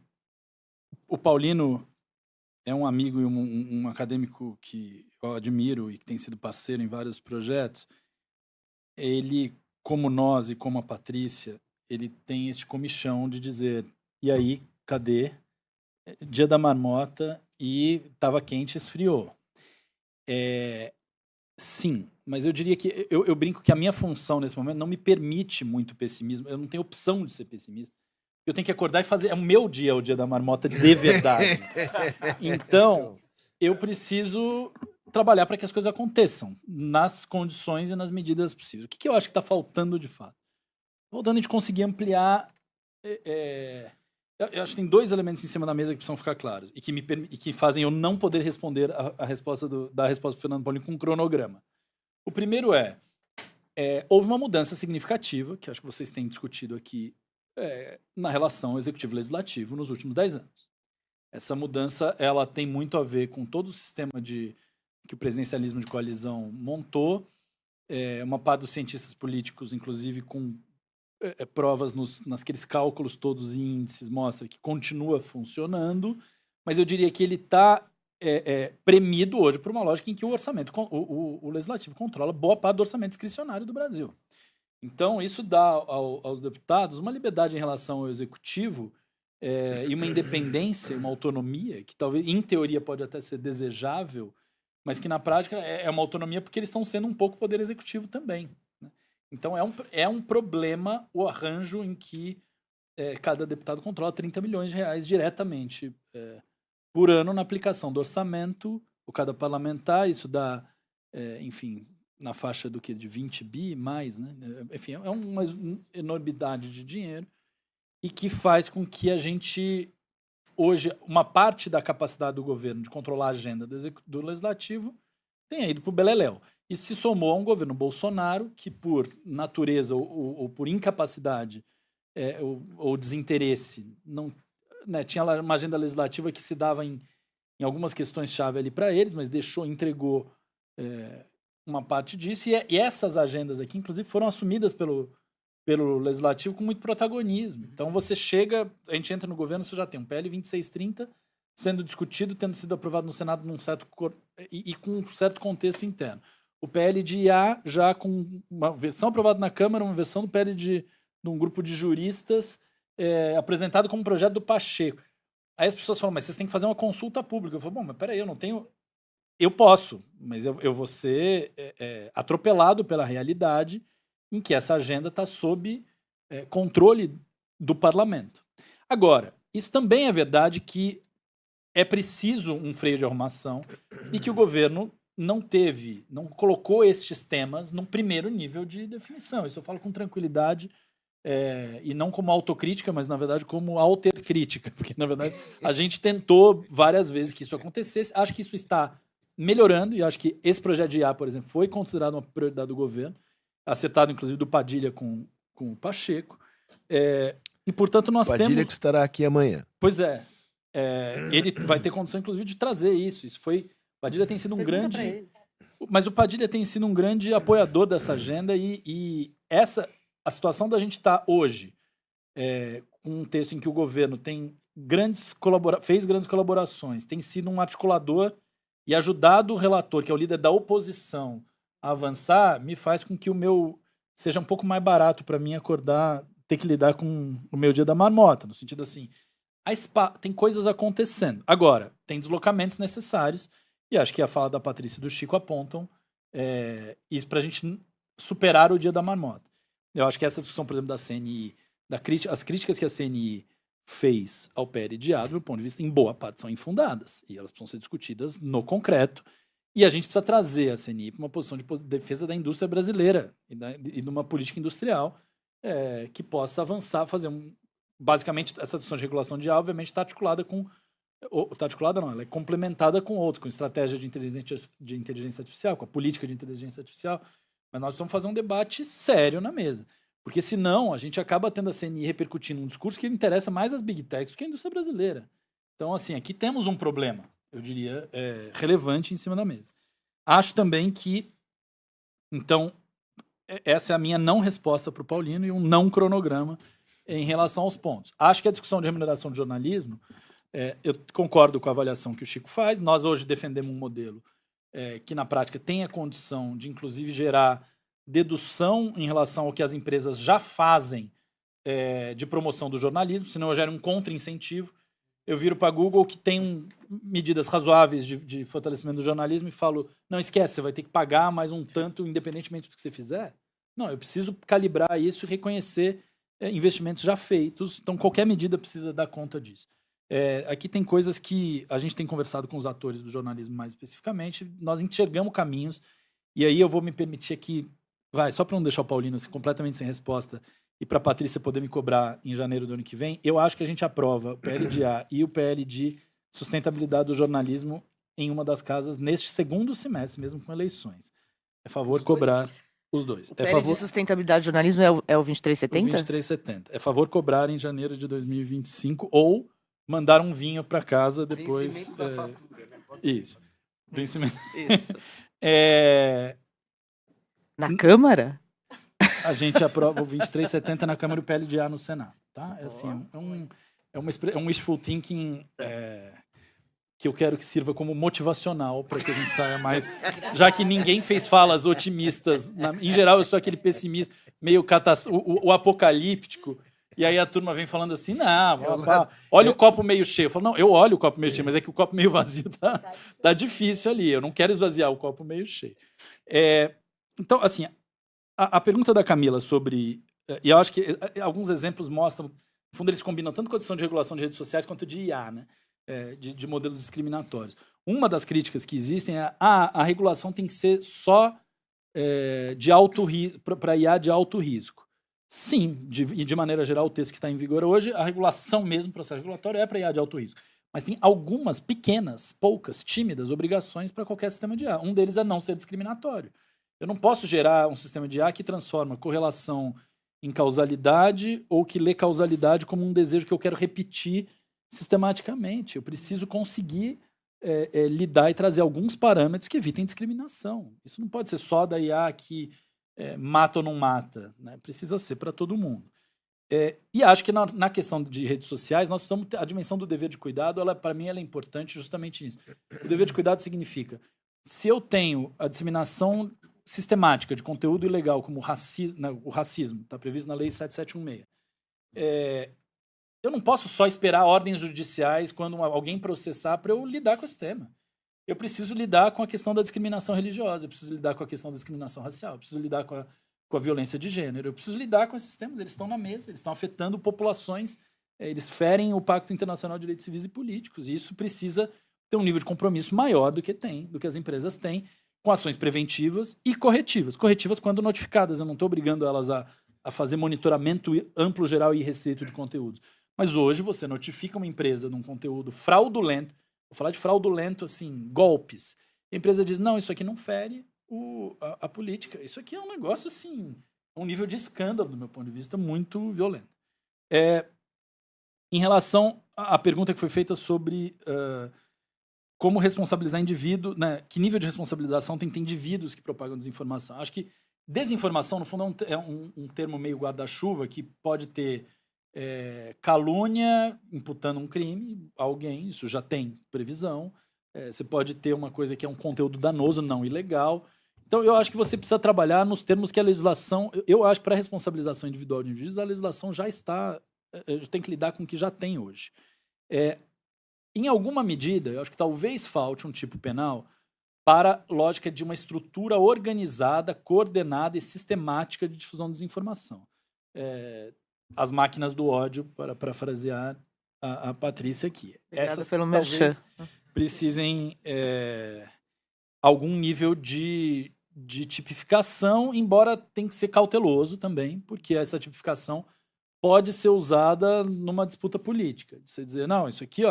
o Paulino é um amigo e um acadêmico que eu admiro e que tem sido parceiro em vários projetos. Ele, como nós e como a Patrícia, ele tem este comichão de dizer, e aí, cadê? Dia da marmota e estava quente, esfriou. Sim, mas eu diria que eu brinco que a minha função nesse momento não me permite muito pessimismo, eu não tenho opção de ser pessimista. Eu tenho que acordar e fazer, é o meu dia, o dia da marmota de verdade. Então, eu preciso trabalhar para que as coisas aconteçam nas condições e nas medidas possíveis. O que eu acho que está faltando de fato? Faltando a gente conseguir ampliar. Eu acho que tem dois elementos em cima da mesa que precisam ficar claros e que fazem eu não poder responder a resposta da resposta do Fernando Paulino com um cronograma. O primeiro houve uma mudança significativa, que acho que vocês têm discutido aqui, na relação executivo-legislativo nos últimos 10 anos. Essa mudança ela tem muito a ver com todo o sistema que o presidencialismo de coalizão montou, uma parte dos cientistas políticos, inclusive com provas naqueles cálculos todos e índices, mostra que continua funcionando, mas eu diria que ele está premido hoje por uma lógica em que o orçamento, o legislativo controla boa parte do orçamento discricionário do Brasil. Então, isso dá aos deputados uma liberdade em relação ao executivo e uma independência, uma autonomia, que talvez, em teoria, pode até ser desejável, mas que na prática é uma autonomia porque eles estão sendo um pouco poder executivo também. Né? Então, é um problema o arranjo em que cada deputado controla 30 milhões de reais diretamente por ano na aplicação do orçamento, ou cada parlamentar, isso dá, enfim, na faixa do que de 20 bi mais, né? Enfim, é uma enormidade de dinheiro e que faz com que a gente, hoje, uma parte da capacidade do governo de controlar a agenda do legislativo tenha ido para o beleléu. Isso se somou a um governo Bolsonaro que, por natureza ou por incapacidade ou desinteresse, não, né, tinha uma agenda legislativa que se dava em algumas questões-chave ali para eles, mas entregou uma parte disso, e essas agendas aqui, inclusive, foram assumidas pelo Legislativo com muito protagonismo. Então, a gente entra no governo, você já tem um PL 2630 sendo discutido, tendo sido aprovado no Senado e com um certo contexto interno. O PL de IA já com uma versão aprovada na Câmara, uma versão do PL de um grupo de juristas apresentado como projeto do Pacheco. Aí as pessoas falam, mas vocês têm que fazer uma consulta pública. Eu falo, bom, mas peraí, eu não tenho... Eu posso, mas eu vou ser atropelado pela realidade em que essa agenda está sob controle do parlamento. Agora, isso também é verdade que é preciso um freio de arrumação e que o governo não colocou estes temas num primeiro nível de definição. Isso eu falo com tranquilidade e não como autocrítica, mas, na verdade, como altercrítica, porque, na verdade, a gente tentou várias vezes que isso acontecesse. Acho que isso está melhorando, e acho que esse projeto de IA, por exemplo, foi considerado uma prioridade do governo, acertado, inclusive, do Padilha com o Pacheco. E, portanto, nós temos... Padilha que estará aqui amanhã. Pois ele vai ter condição, inclusive, de trazer isso. Padilha tem sido um grande... Mas o Padilha tem sido um grande apoiador dessa agenda e a situação da gente estar hoje com um texto em que o governo fez grandes colaborações, tem sido um articulador e ajudado o relator, que é o líder da oposição, a avançar, me faz com que seja um pouco mais barato para mim acordar, ter que lidar com o meu dia da marmota, no sentido assim, tem coisas acontecendo. Agora, tem deslocamentos necessários, e acho que a fala da Patrícia e do Chico apontam isso para a gente superar o dia da marmota. Eu acho que essa discussão, por exemplo, da CNI, as críticas que a CNI fez ao PL de IA, do meu ponto de vista, em boa parte são infundadas, e elas precisam ser discutidas no concreto, e a gente precisa trazer a CNI para uma posição de defesa da indústria brasileira e de uma política industrial que possa avançar, basicamente, essa discussão de regulação de IA, obviamente, está articulada com Está articulada não, ela é complementada com outro, com estratégia de inteligência artificial, com a política de inteligência artificial, mas nós precisamos fazer um debate sério na mesa, porque senão a gente acaba tendo a CNI repercutindo um discurso que interessa mais às big techs do que a indústria brasileira. Então, assim, aqui temos um problema, eu diria, relevante em cima da mesa. Acho também que, então, essa é a minha não resposta para o Paulino e um não cronograma em relação aos pontos. Acho que a discussão de remuneração de jornalismo, eu concordo com a avaliação que o Chico faz. Nós hoje defendemos um modelo que, na prática, tem a condição de, inclusive, gerar dedução em relação ao que as empresas já fazem de promoção do jornalismo, senão gera um contra-incentivo. Eu viro para a Google, que tem medidas razoáveis de fortalecimento do jornalismo, e falo, não, esquece, você vai ter que pagar mais um tanto, independentemente do que você fizer. Não, eu preciso calibrar isso e reconhecer investimentos já feitos, então qualquer medida precisa dar conta disso. Aqui tem coisas que a gente tem conversado com os atores do jornalismo mais especificamente, nós enxergamos caminhos, e aí eu vou me permitir aqui, só para não deixar o Paulino completamente sem resposta, e para a Patrícia poder me cobrar em janeiro do ano que vem, eu acho que a gente aprova o PL de A e o PL de sustentabilidade do jornalismo em uma das casas neste segundo semestre, mesmo com eleições. É favor cobrar os dois. O PL de sustentabilidade do jornalismo é o 2370? O 2370. É favor cobrar em janeiro de 2025 ou mandar um vinho para casa depois. Vencimento da fatura, né? Isso. Vencimento. Isso. Na Hum? Câmara? A gente aprova o 2370 na Câmara e o PL de A no Senado. Tá? Assim, é um wishful thinking que eu quero que sirva como motivacional para que a gente saia mais. Já que ninguém fez falas otimistas. Em geral, eu sou aquele pessimista, meio o apocalíptico. E aí a turma vem falando assim, não, olha o copo meio cheio. Eu falo, não, eu olho o copo meio cheio, mas é que o copo meio vazio tá difícil ali. Eu não quero esvaziar o copo meio cheio. Então, assim, a pergunta da Camila sobre... E eu acho que alguns exemplos mostram... No fundo, eles combinam tanto com a questão de regulação de redes sociais quanto de IA, né? De modelos discriminatórios. Uma das críticas que existem é a regulação tem que ser só de alto risco, para IA de alto risco. Sim, e de maneira geral, o texto que está em vigor hoje, a regulação mesmo, o processo regulatório, é para IA de alto risco. Mas tem algumas pequenas, poucas, tímidas obrigações para qualquer sistema de IA. Um deles é não ser discriminatório. Eu não posso gerar um sistema de IA que transforma correlação em causalidade ou que lê causalidade como um desejo que eu quero repetir sistematicamente. Eu preciso conseguir lidar e trazer alguns parâmetros que evitem discriminação. Isso não pode ser só da IA que mata ou não mata, né? Precisa ser para todo mundo. E acho que na questão de redes sociais, nós precisamos ter a dimensão do dever de cuidado, para mim, ela é importante justamente nisso. O dever de cuidado significa, se eu tenho a disseminação sistemática de conteúdo ilegal, como o racismo, está previsto na Lei 7716, eu não posso só esperar ordens judiciais quando alguém processar para eu lidar com esse tema. Eu preciso lidar com a questão da discriminação religiosa, eu preciso lidar com a questão da discriminação racial, eu preciso lidar com a violência de gênero, eu preciso lidar com esses temas, eles estão na mesa, eles estão afetando populações, eles ferem o Pacto Internacional de Direitos Civis e Políticos, e isso precisa ter um nível de compromisso maior do que as empresas têm, com ações preventivas e corretivas. Corretivas quando notificadas, eu não estou obrigando elas a fazer monitoramento amplo, geral e restrito de conteúdos. Mas hoje você notifica uma empresa de um conteúdo fraudulento, vou falar de fraudulento, assim, golpes. A empresa diz, não, isso aqui não fere a política. Isso aqui é um negócio, assim, um nível de escândalo, do meu ponto de vista, muito violento. Em relação à pergunta que foi feita sobre como responsabilizar indivíduo, né, que nível de responsabilização tem que ter indivíduos que propagam desinformação. Acho que desinformação, no fundo, é um termo meio guarda-chuva que pode ter calúnia imputando um crime a alguém, isso já tem previsão. Você pode ter uma coisa que é um conteúdo danoso, não ilegal. Então, eu acho que você precisa trabalhar nos termos que a legislação... Eu acho que para a responsabilização individual de indivíduos, a legislação já está... tem que lidar com o que já tem hoje. Em alguma medida, eu acho que talvez falte um tipo penal para a lógica de uma estrutura organizada, coordenada e sistemática de difusão de desinformação. As máquinas do ódio, para parafrasear a Patrícia aqui. Obrigada Essas pelo talvez merchan. precisem algum nível de tipificação, embora tenha que ser cauteloso também, porque essa tipificação pode ser usada numa disputa política. Você dizer, não, isso aqui,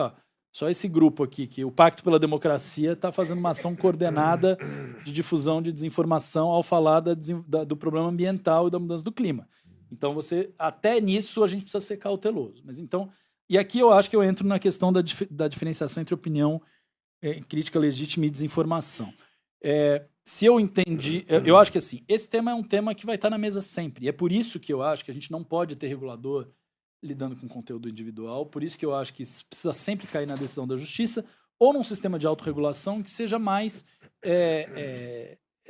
Só esse grupo aqui, que o Pacto pela Democracia está fazendo uma ação coordenada de difusão de desinformação ao falar do problema ambiental e da mudança do clima. Então, até nisso a gente precisa ser cauteloso. Mas então, e aqui eu acho que eu entro na questão da diferenciação entre opinião crítica legítima e desinformação. Se eu entendi, eu acho que assim, esse tema é um tema que vai estar na mesa sempre. E é por isso que eu acho que a gente não pode ter regulador lidando com conteúdo individual, por isso que eu acho que isso precisa sempre cair na decisão da justiça ou num sistema de autorregulação que seja mais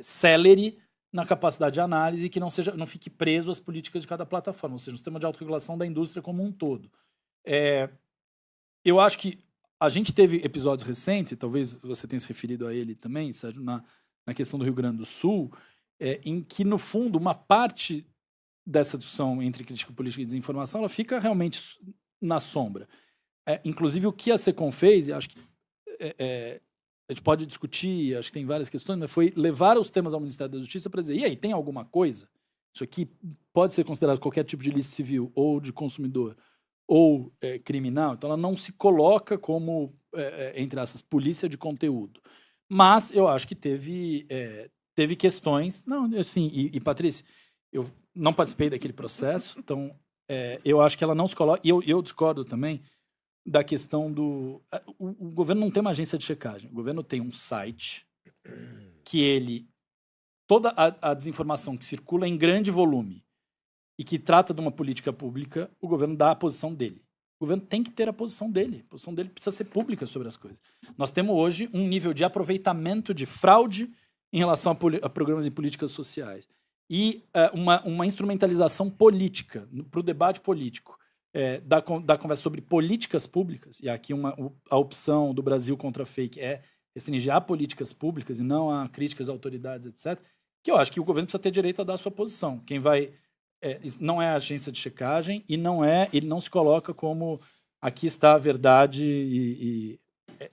célere na capacidade de análise e que não fique preso às políticas de cada plataforma, ou seja, um sistema de autorregulação da indústria como um todo. Eu acho que a gente teve episódios recentes, e talvez você tenha se referido a ele também, Sérgio, na questão do Rio Grande do Sul, em que, no fundo, uma parte dessa discussão entre crítica política e desinformação, ela fica realmente na sombra. Inclusive, o que a SECOM fez, e acho que a gente pode discutir, acho que tem várias questões, mas foi levar os temas ao Ministério da Justiça para dizer, e aí, tem alguma coisa? Isso aqui pode ser considerado qualquer tipo de ilícito civil ou de consumidor ou criminal, então ela não se coloca como, entre essas, polícia de conteúdo. Mas eu acho que teve questões... Não, assim, e Patrícia, eu não participei daquele processo, então eu acho que ela não se coloca... E eu discordo também da questão do... O governo não tem uma agência de checagem. O governo tem um site que toda a desinformação que circula em grande volume e que trata de uma política pública, o governo dá a posição dele. O governo tem que ter a posição dele. A posição dele precisa ser pública sobre as coisas. Nós temos hoje um nível de aproveitamento de fraude em relação a programas de políticas sociais e uma instrumentalização política, para o debate político, da conversa sobre políticas públicas, e aqui a opção do Brasil contra a fake é restringir a políticas públicas e não a críticas a autoridades, etc., que eu acho que o governo precisa ter direito a dar a sua posição. Quem vai... não é a agência de checagem e ele não se coloca como aqui está a verdade.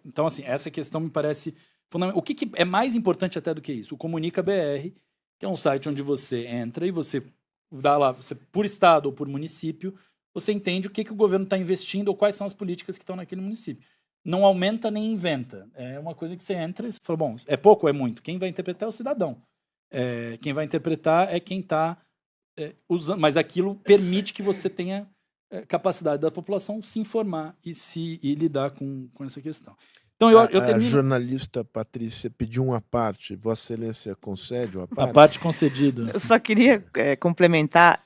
Então, assim, essa questão me parece fundamental. O que é mais importante até do que isso? O Comunica BR, que é um site onde você entra e você dá lá, por estado ou por município, você entende o que o governo está investindo ou quais são as políticas que estão naquele município. Não aumenta nem inventa. É uma coisa que você entra e você fala, bom, é pouco ou é muito? Quem vai interpretar é o cidadão. Quem vai interpretar é quem está usando, mas aquilo permite que você tenha capacidade da população se informar e lidar com essa questão. Então, eu termino... A jornalista Patrícia pediu uma parte. Vossa Excelência concede uma parte? A parte concedida. Eu só queria complementar...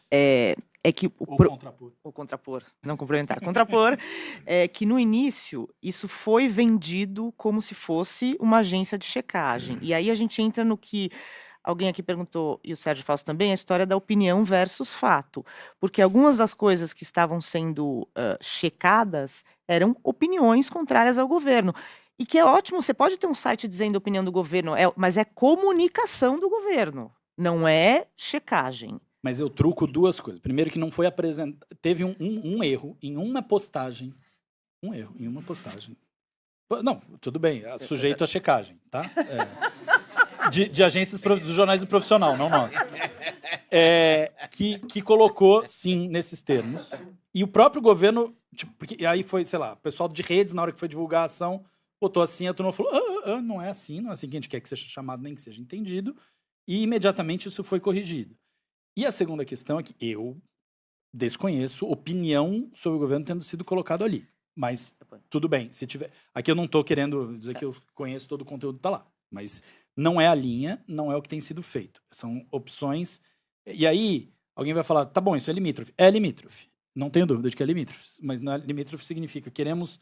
que contrapor, não complementar. Contrapor que no início isso foi vendido como se fosse uma agência de checagem. E aí a gente entra no que alguém aqui perguntou, e o Sérgio Fausto também, a história da opinião versus fato. Porque algumas das coisas que estavam sendo checadas eram opiniões contrárias ao governo. E que é ótimo, você pode ter um site dizendo a opinião do governo, mas é comunicação do governo, não é checagem. Mas eu truco duas coisas. Primeiro que não foi apresentado... Teve um erro em uma postagem. Um erro em uma postagem. Não, tudo bem, sujeito a checagem, tá? De agências do jornalismo profissional, não nós. Que colocou, sim, nesses termos. E o próprio governo... porque aí foi, sei lá, o pessoal de redes, na hora que foi divulgar a ação, botou assim, a turma falou, não é assim que a gente quer que seja chamado, nem que seja entendido. E imediatamente isso foi corrigido. E a segunda questão é que eu desconheço opinião sobre o governo tendo sido colocado ali. Mas tudo bem, se tiver... Aqui eu não estou querendo dizer que eu conheço todo o conteúdo que está lá. Mas não é a linha, não é o que tem sido feito. São opções... E aí, alguém vai falar, tá bom, isso é limítrofe. É limítrofe. Não tenho dúvida de que é limítrofe. Mas não é limítrofe significa queremos...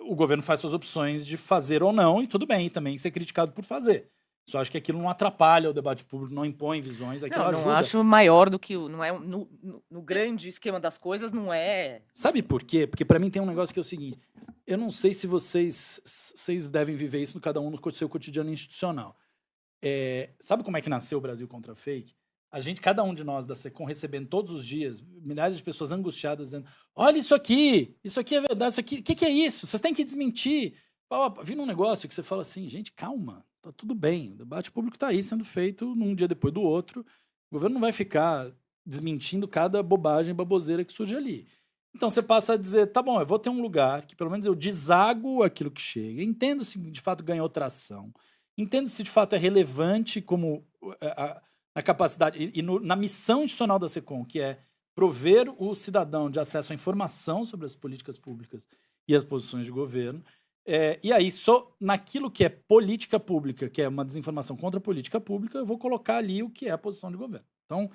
o governo faz suas opções de fazer ou não, e tudo bem, e também ser criticado por fazer. Só acho que aquilo não atrapalha o debate público, não impõe visões, aquilo ajuda. Não acho maior do que... Não é, no grande esquema das coisas, não é... Sabe por quê? Porque para mim tem um negócio que é o seguinte, eu não sei se vocês devem viver isso cada um no seu cotidiano institucional. Sabe como é que nasceu o Brasil contra a Fake? Cada um de nós da SECOM recebendo todos os dias milhares de pessoas angustiadas dizendo, olha isso aqui é verdade, isso aqui, o que é isso? Vocês têm que desmentir. Vindo um negócio que você fala assim, gente, calma, tá tudo bem, o debate público está aí sendo feito num dia depois do outro, o governo não vai ficar desmentindo cada bobagem, baboseira que surge ali. Então você passa a dizer, tá bom, eu vou ter um lugar que pelo menos eu desago aquilo que chega, entendo se de fato ganhou tração, entendo se de fato é relevante como a capacidade na missão institucional da SECOM, que é prover o cidadão de acesso à informação sobre as políticas públicas e as posições de governo. E aí, só naquilo que é política pública, que é uma desinformação contra a política pública, eu vou colocar ali o que é a posição de governo. Então,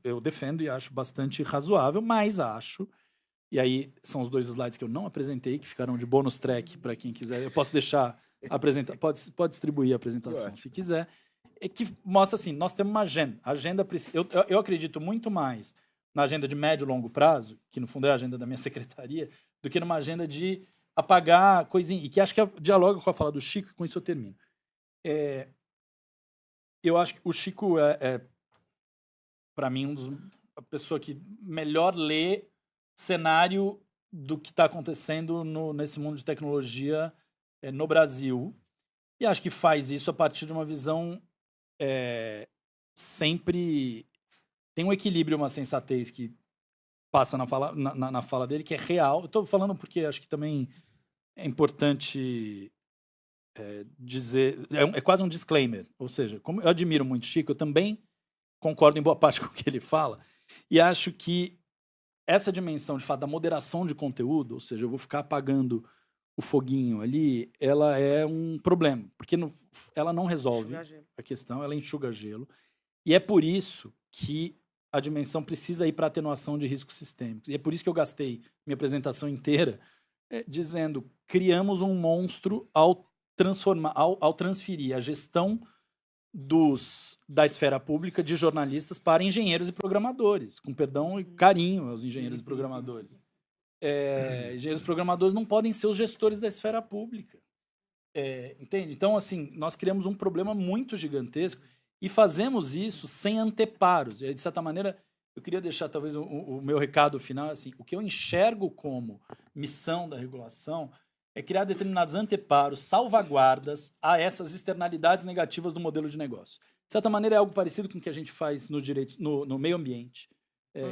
eu defendo e acho bastante razoável, mas acho, e aí são os 2 slides que eu não apresentei, que ficaram de bônus track para quem quiser. Eu posso deixar apresentar, pode distribuir a apresentação se quiser. Que mostra assim, nós temos uma agenda. Eu acredito muito mais na agenda de médio e longo prazo, que no fundo é a agenda da minha secretaria, do que numa agenda de apagar coisinha, e que acho que dialoga com a fala do Chico, e com isso eu termino. Eu acho que o Chico para mim, a pessoa que melhor lê cenário do que está acontecendo nesse mundo de tecnologia no Brasil, e acho que faz isso a partir de uma visão sempre... Tem um equilíbrio, uma sensatez que passa na fala dele, que é real. Eu estou falando porque acho que também é importante dizer... É quase um disclaimer. Ou seja, como eu admiro muito o Chico, eu também concordo em boa parte com o que ele fala, e acho que essa dimensão, de fato, da moderação de conteúdo, ou seja, eu vou ficar apagando o foguinho ali, ela é um problema, porque ela não resolve a questão, ela enxuga gelo, e é por isso que a dimensão precisa ir para atenuação de riscos sistêmicos, e é por isso que eu gastei minha apresentação inteira dizendo, criamos um monstro ao transferir a gestão da esfera pública de jornalistas para engenheiros e programadores, com perdão e carinho aos engenheiros e programadores. Engenheiros e programadores não podem ser os gestores da esfera pública. Entende? Então, assim, nós criamos um problema muito gigantesco e fazemos isso sem anteparos. E, de certa maneira, eu queria deixar talvez o meu recado final, assim, o que eu enxergo como missão da regulação é criar determinados anteparos, salvaguardas a essas externalidades negativas do modelo de negócio. De certa maneira, é algo parecido com o que a gente faz no meio ambiente,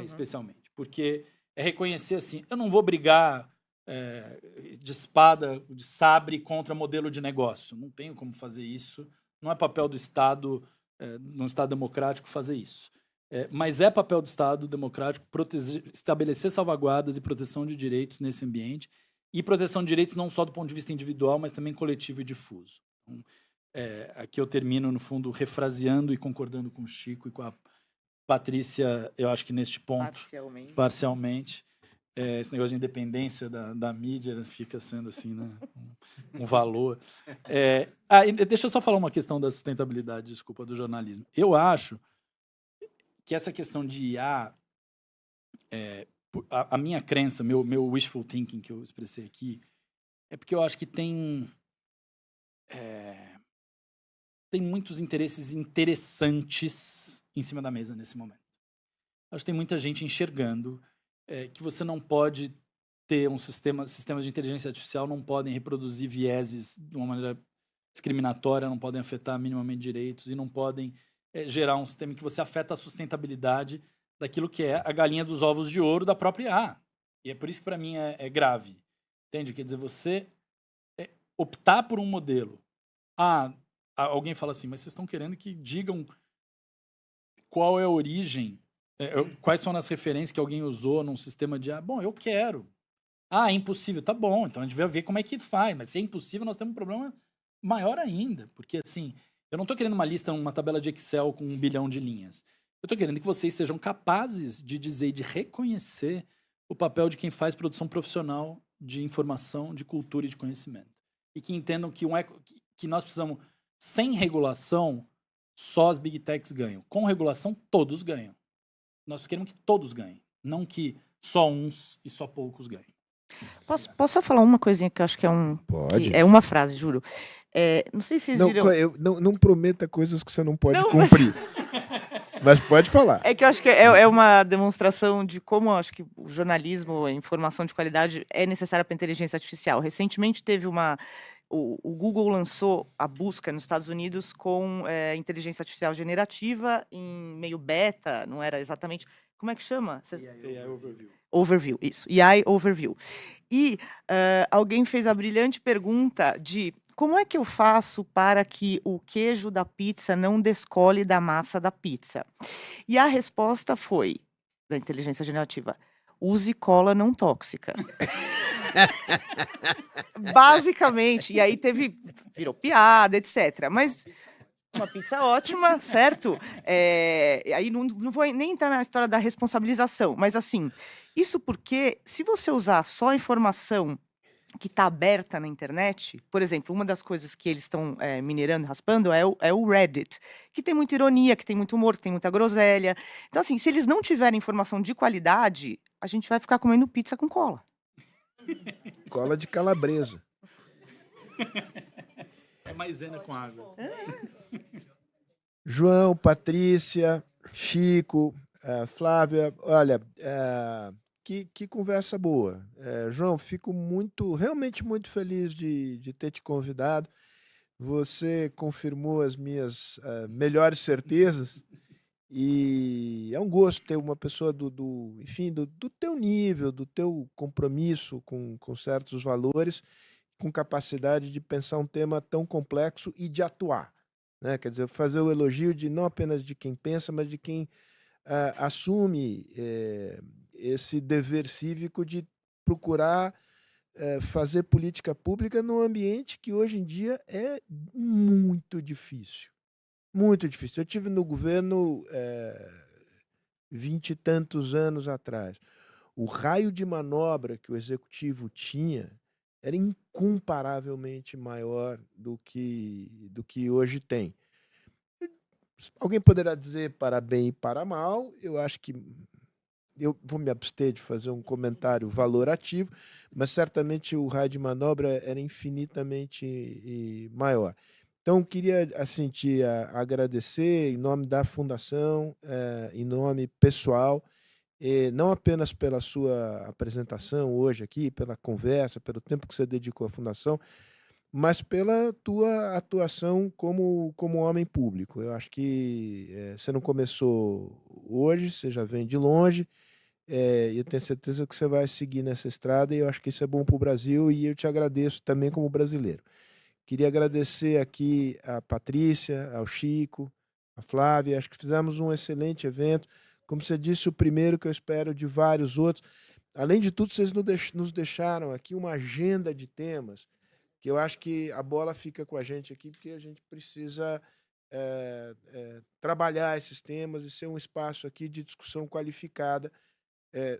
especialmente. Porque é reconhecer assim, eu não vou brigar de espada, de sabre contra modelo de negócio. Não tenho como fazer isso. Não é papel do Estado, num Estado democrático, fazer isso. Mas é papel do Estado democrático estabelecer salvaguardas e proteção de direitos nesse ambiente, e proteção de direitos não só do ponto de vista individual, mas também coletivo e difuso. Então, aqui eu termino, no fundo, refraseando e concordando com o Chico e com a Patrícia, eu acho que neste ponto, parcialmente, esse negócio de independência da mídia fica sendo assim, né, um valor. Deixa eu só falar uma questão da sustentabilidade, desculpa, do jornalismo. Eu acho que essa questão de IA... a minha crença, meu wishful thinking que eu expressei aqui, é porque eu acho que tem muitos interesses interessantes em cima da mesa nesse momento. Acho que tem muita gente enxergando que você não pode ter sistemas de inteligência artificial não podem reproduzir vieses de uma maneira discriminatória, não podem afetar minimamente direitos e não podem gerar um sistema em que você afeta a sustentabilidade daquilo que é a galinha dos ovos de ouro da própria IA. E é por isso que, para mim, é grave. Entende? Quer dizer, você optar por um modelo. Alguém fala assim, mas vocês estão querendo que digam qual é a origem, quais são as referências que alguém usou num sistema de IA? Bom, eu quero. É impossível. Tá bom, então a gente vai ver como é que faz. Mas se é impossível, nós temos um problema maior ainda. Porque, assim, eu não estou querendo uma lista, uma tabela de Excel com 1 bilhão de linhas. Eu estou querendo que vocês sejam capazes de dizer e de reconhecer o papel de quem faz produção profissional de informação, de cultura e de conhecimento. E que entendam que nós precisamos, sem regulação, só as big techs ganham. Com regulação, todos ganham. Nós queremos que todos ganhem, não que só uns e só poucos ganhem. Posso só falar uma coisinha que eu acho que Pode. É uma frase, juro. Não sei se vocês viram... Não prometa coisas que você não pode cumprir. Mas pode falar. É que eu acho que é uma demonstração de como eu acho que o jornalismo, a informação de qualidade é necessária para a inteligência artificial. Recentemente teve o Google lançou a busca nos Estados Unidos com inteligência artificial generativa em meio beta, não era exatamente... Como é que chama? AI Overview. Overview, isso. AI Overview. E alguém fez a brilhante pergunta de como é que eu faço para que o queijo da pizza não descole da massa da pizza? E a resposta foi, da inteligência generativa, use cola não tóxica. Basicamente, e aí virou piada, etc. Mas uma pizza ótima, certo? Aí não vou nem entrar na história da responsabilização, mas assim, isso porque se você usar só a informação que está aberta na internet, por exemplo, uma das coisas que eles estão minerando, raspando, é o Reddit, que tem muita ironia, que tem muito humor, que tem muita groselha. Então, assim, se eles não tiverem informação de qualidade, a gente vai ficar comendo pizza com cola. Cola de calabresa. É maisena com água. João, Patrícia, Chico, Flávia, olha, que conversa boa. João, fico realmente muito feliz de ter te convidado. Você confirmou as minhas melhores certezas e é um gosto ter uma pessoa enfim, do teu nível, do teu compromisso com certos valores, com capacidade de pensar um tema tão complexo e de atuar, né? Quer dizer, fazer o elogio não apenas de quem pensa, mas de quem assume esse dever cívico de procurar fazer política pública num ambiente que hoje em dia é muito difícil. Muito difícil. Eu tive no governo 20 e tantos anos atrás. O raio de manobra que o executivo tinha era incomparavelmente maior do que hoje tem. Alguém poderá dizer para bem e para mal, eu acho que eu vou me abster de fazer um comentário valorativo, mas certamente o raio de manobra era infinitamente maior. Então, queria assim, te agradecer em nome da Fundação, em nome pessoal, não apenas pela sua apresentação hoje aqui, pela conversa, pelo tempo que você dedicou à Fundação, mas pela tua atuação como homem público. Eu acho que você não começou hoje, você já vem de longe, e eu tenho certeza que você vai seguir nessa estrada, e eu acho que isso é bom para o Brasil, e eu te agradeço também como brasileiro. Queria agradecer aqui a Patrícia, ao Chico, a Flávia, acho que fizemos um excelente evento. Como você disse, o primeiro que eu espero de vários outros. Além de tudo, vocês nos deixaram aqui uma agenda de temas, que eu acho que a bola fica com a gente aqui, porque a gente precisa trabalhar esses temas e ser um espaço aqui de discussão qualificada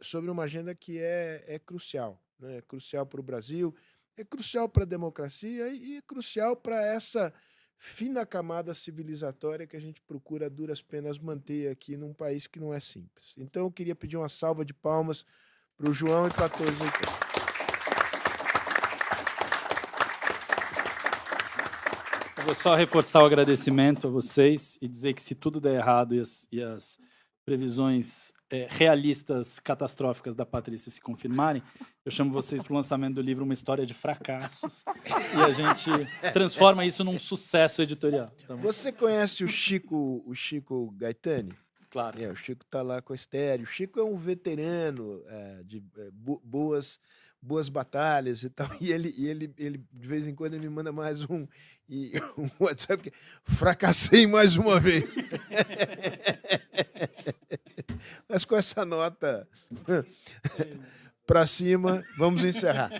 sobre uma agenda que é crucial, né? É crucial para o Brasil, é crucial para a democracia e é crucial para essa fina camada civilizatória que a gente procura a duras penas manter aqui num país que não é simples. Então, eu queria pedir uma salva de palmas para o João e para todos aqui. Eu vou só reforçar o agradecimento a vocês e dizer que se tudo der errado e as previsões realistas, catastróficas da Patrícia se confirmarem, eu chamo vocês para o lançamento do livro Uma História de Fracassos e a gente transforma isso num sucesso editorial. Tá bom? Você conhece o Chico Gaetani? Claro. O Chico está lá com a Estéreo. O Chico é um veterano de boas batalhas e tal. E ele, de vez em quando, ele me manda mais um WhatsApp que fracassei mais uma vez. Mas com essa nota para cima, vamos encerrar.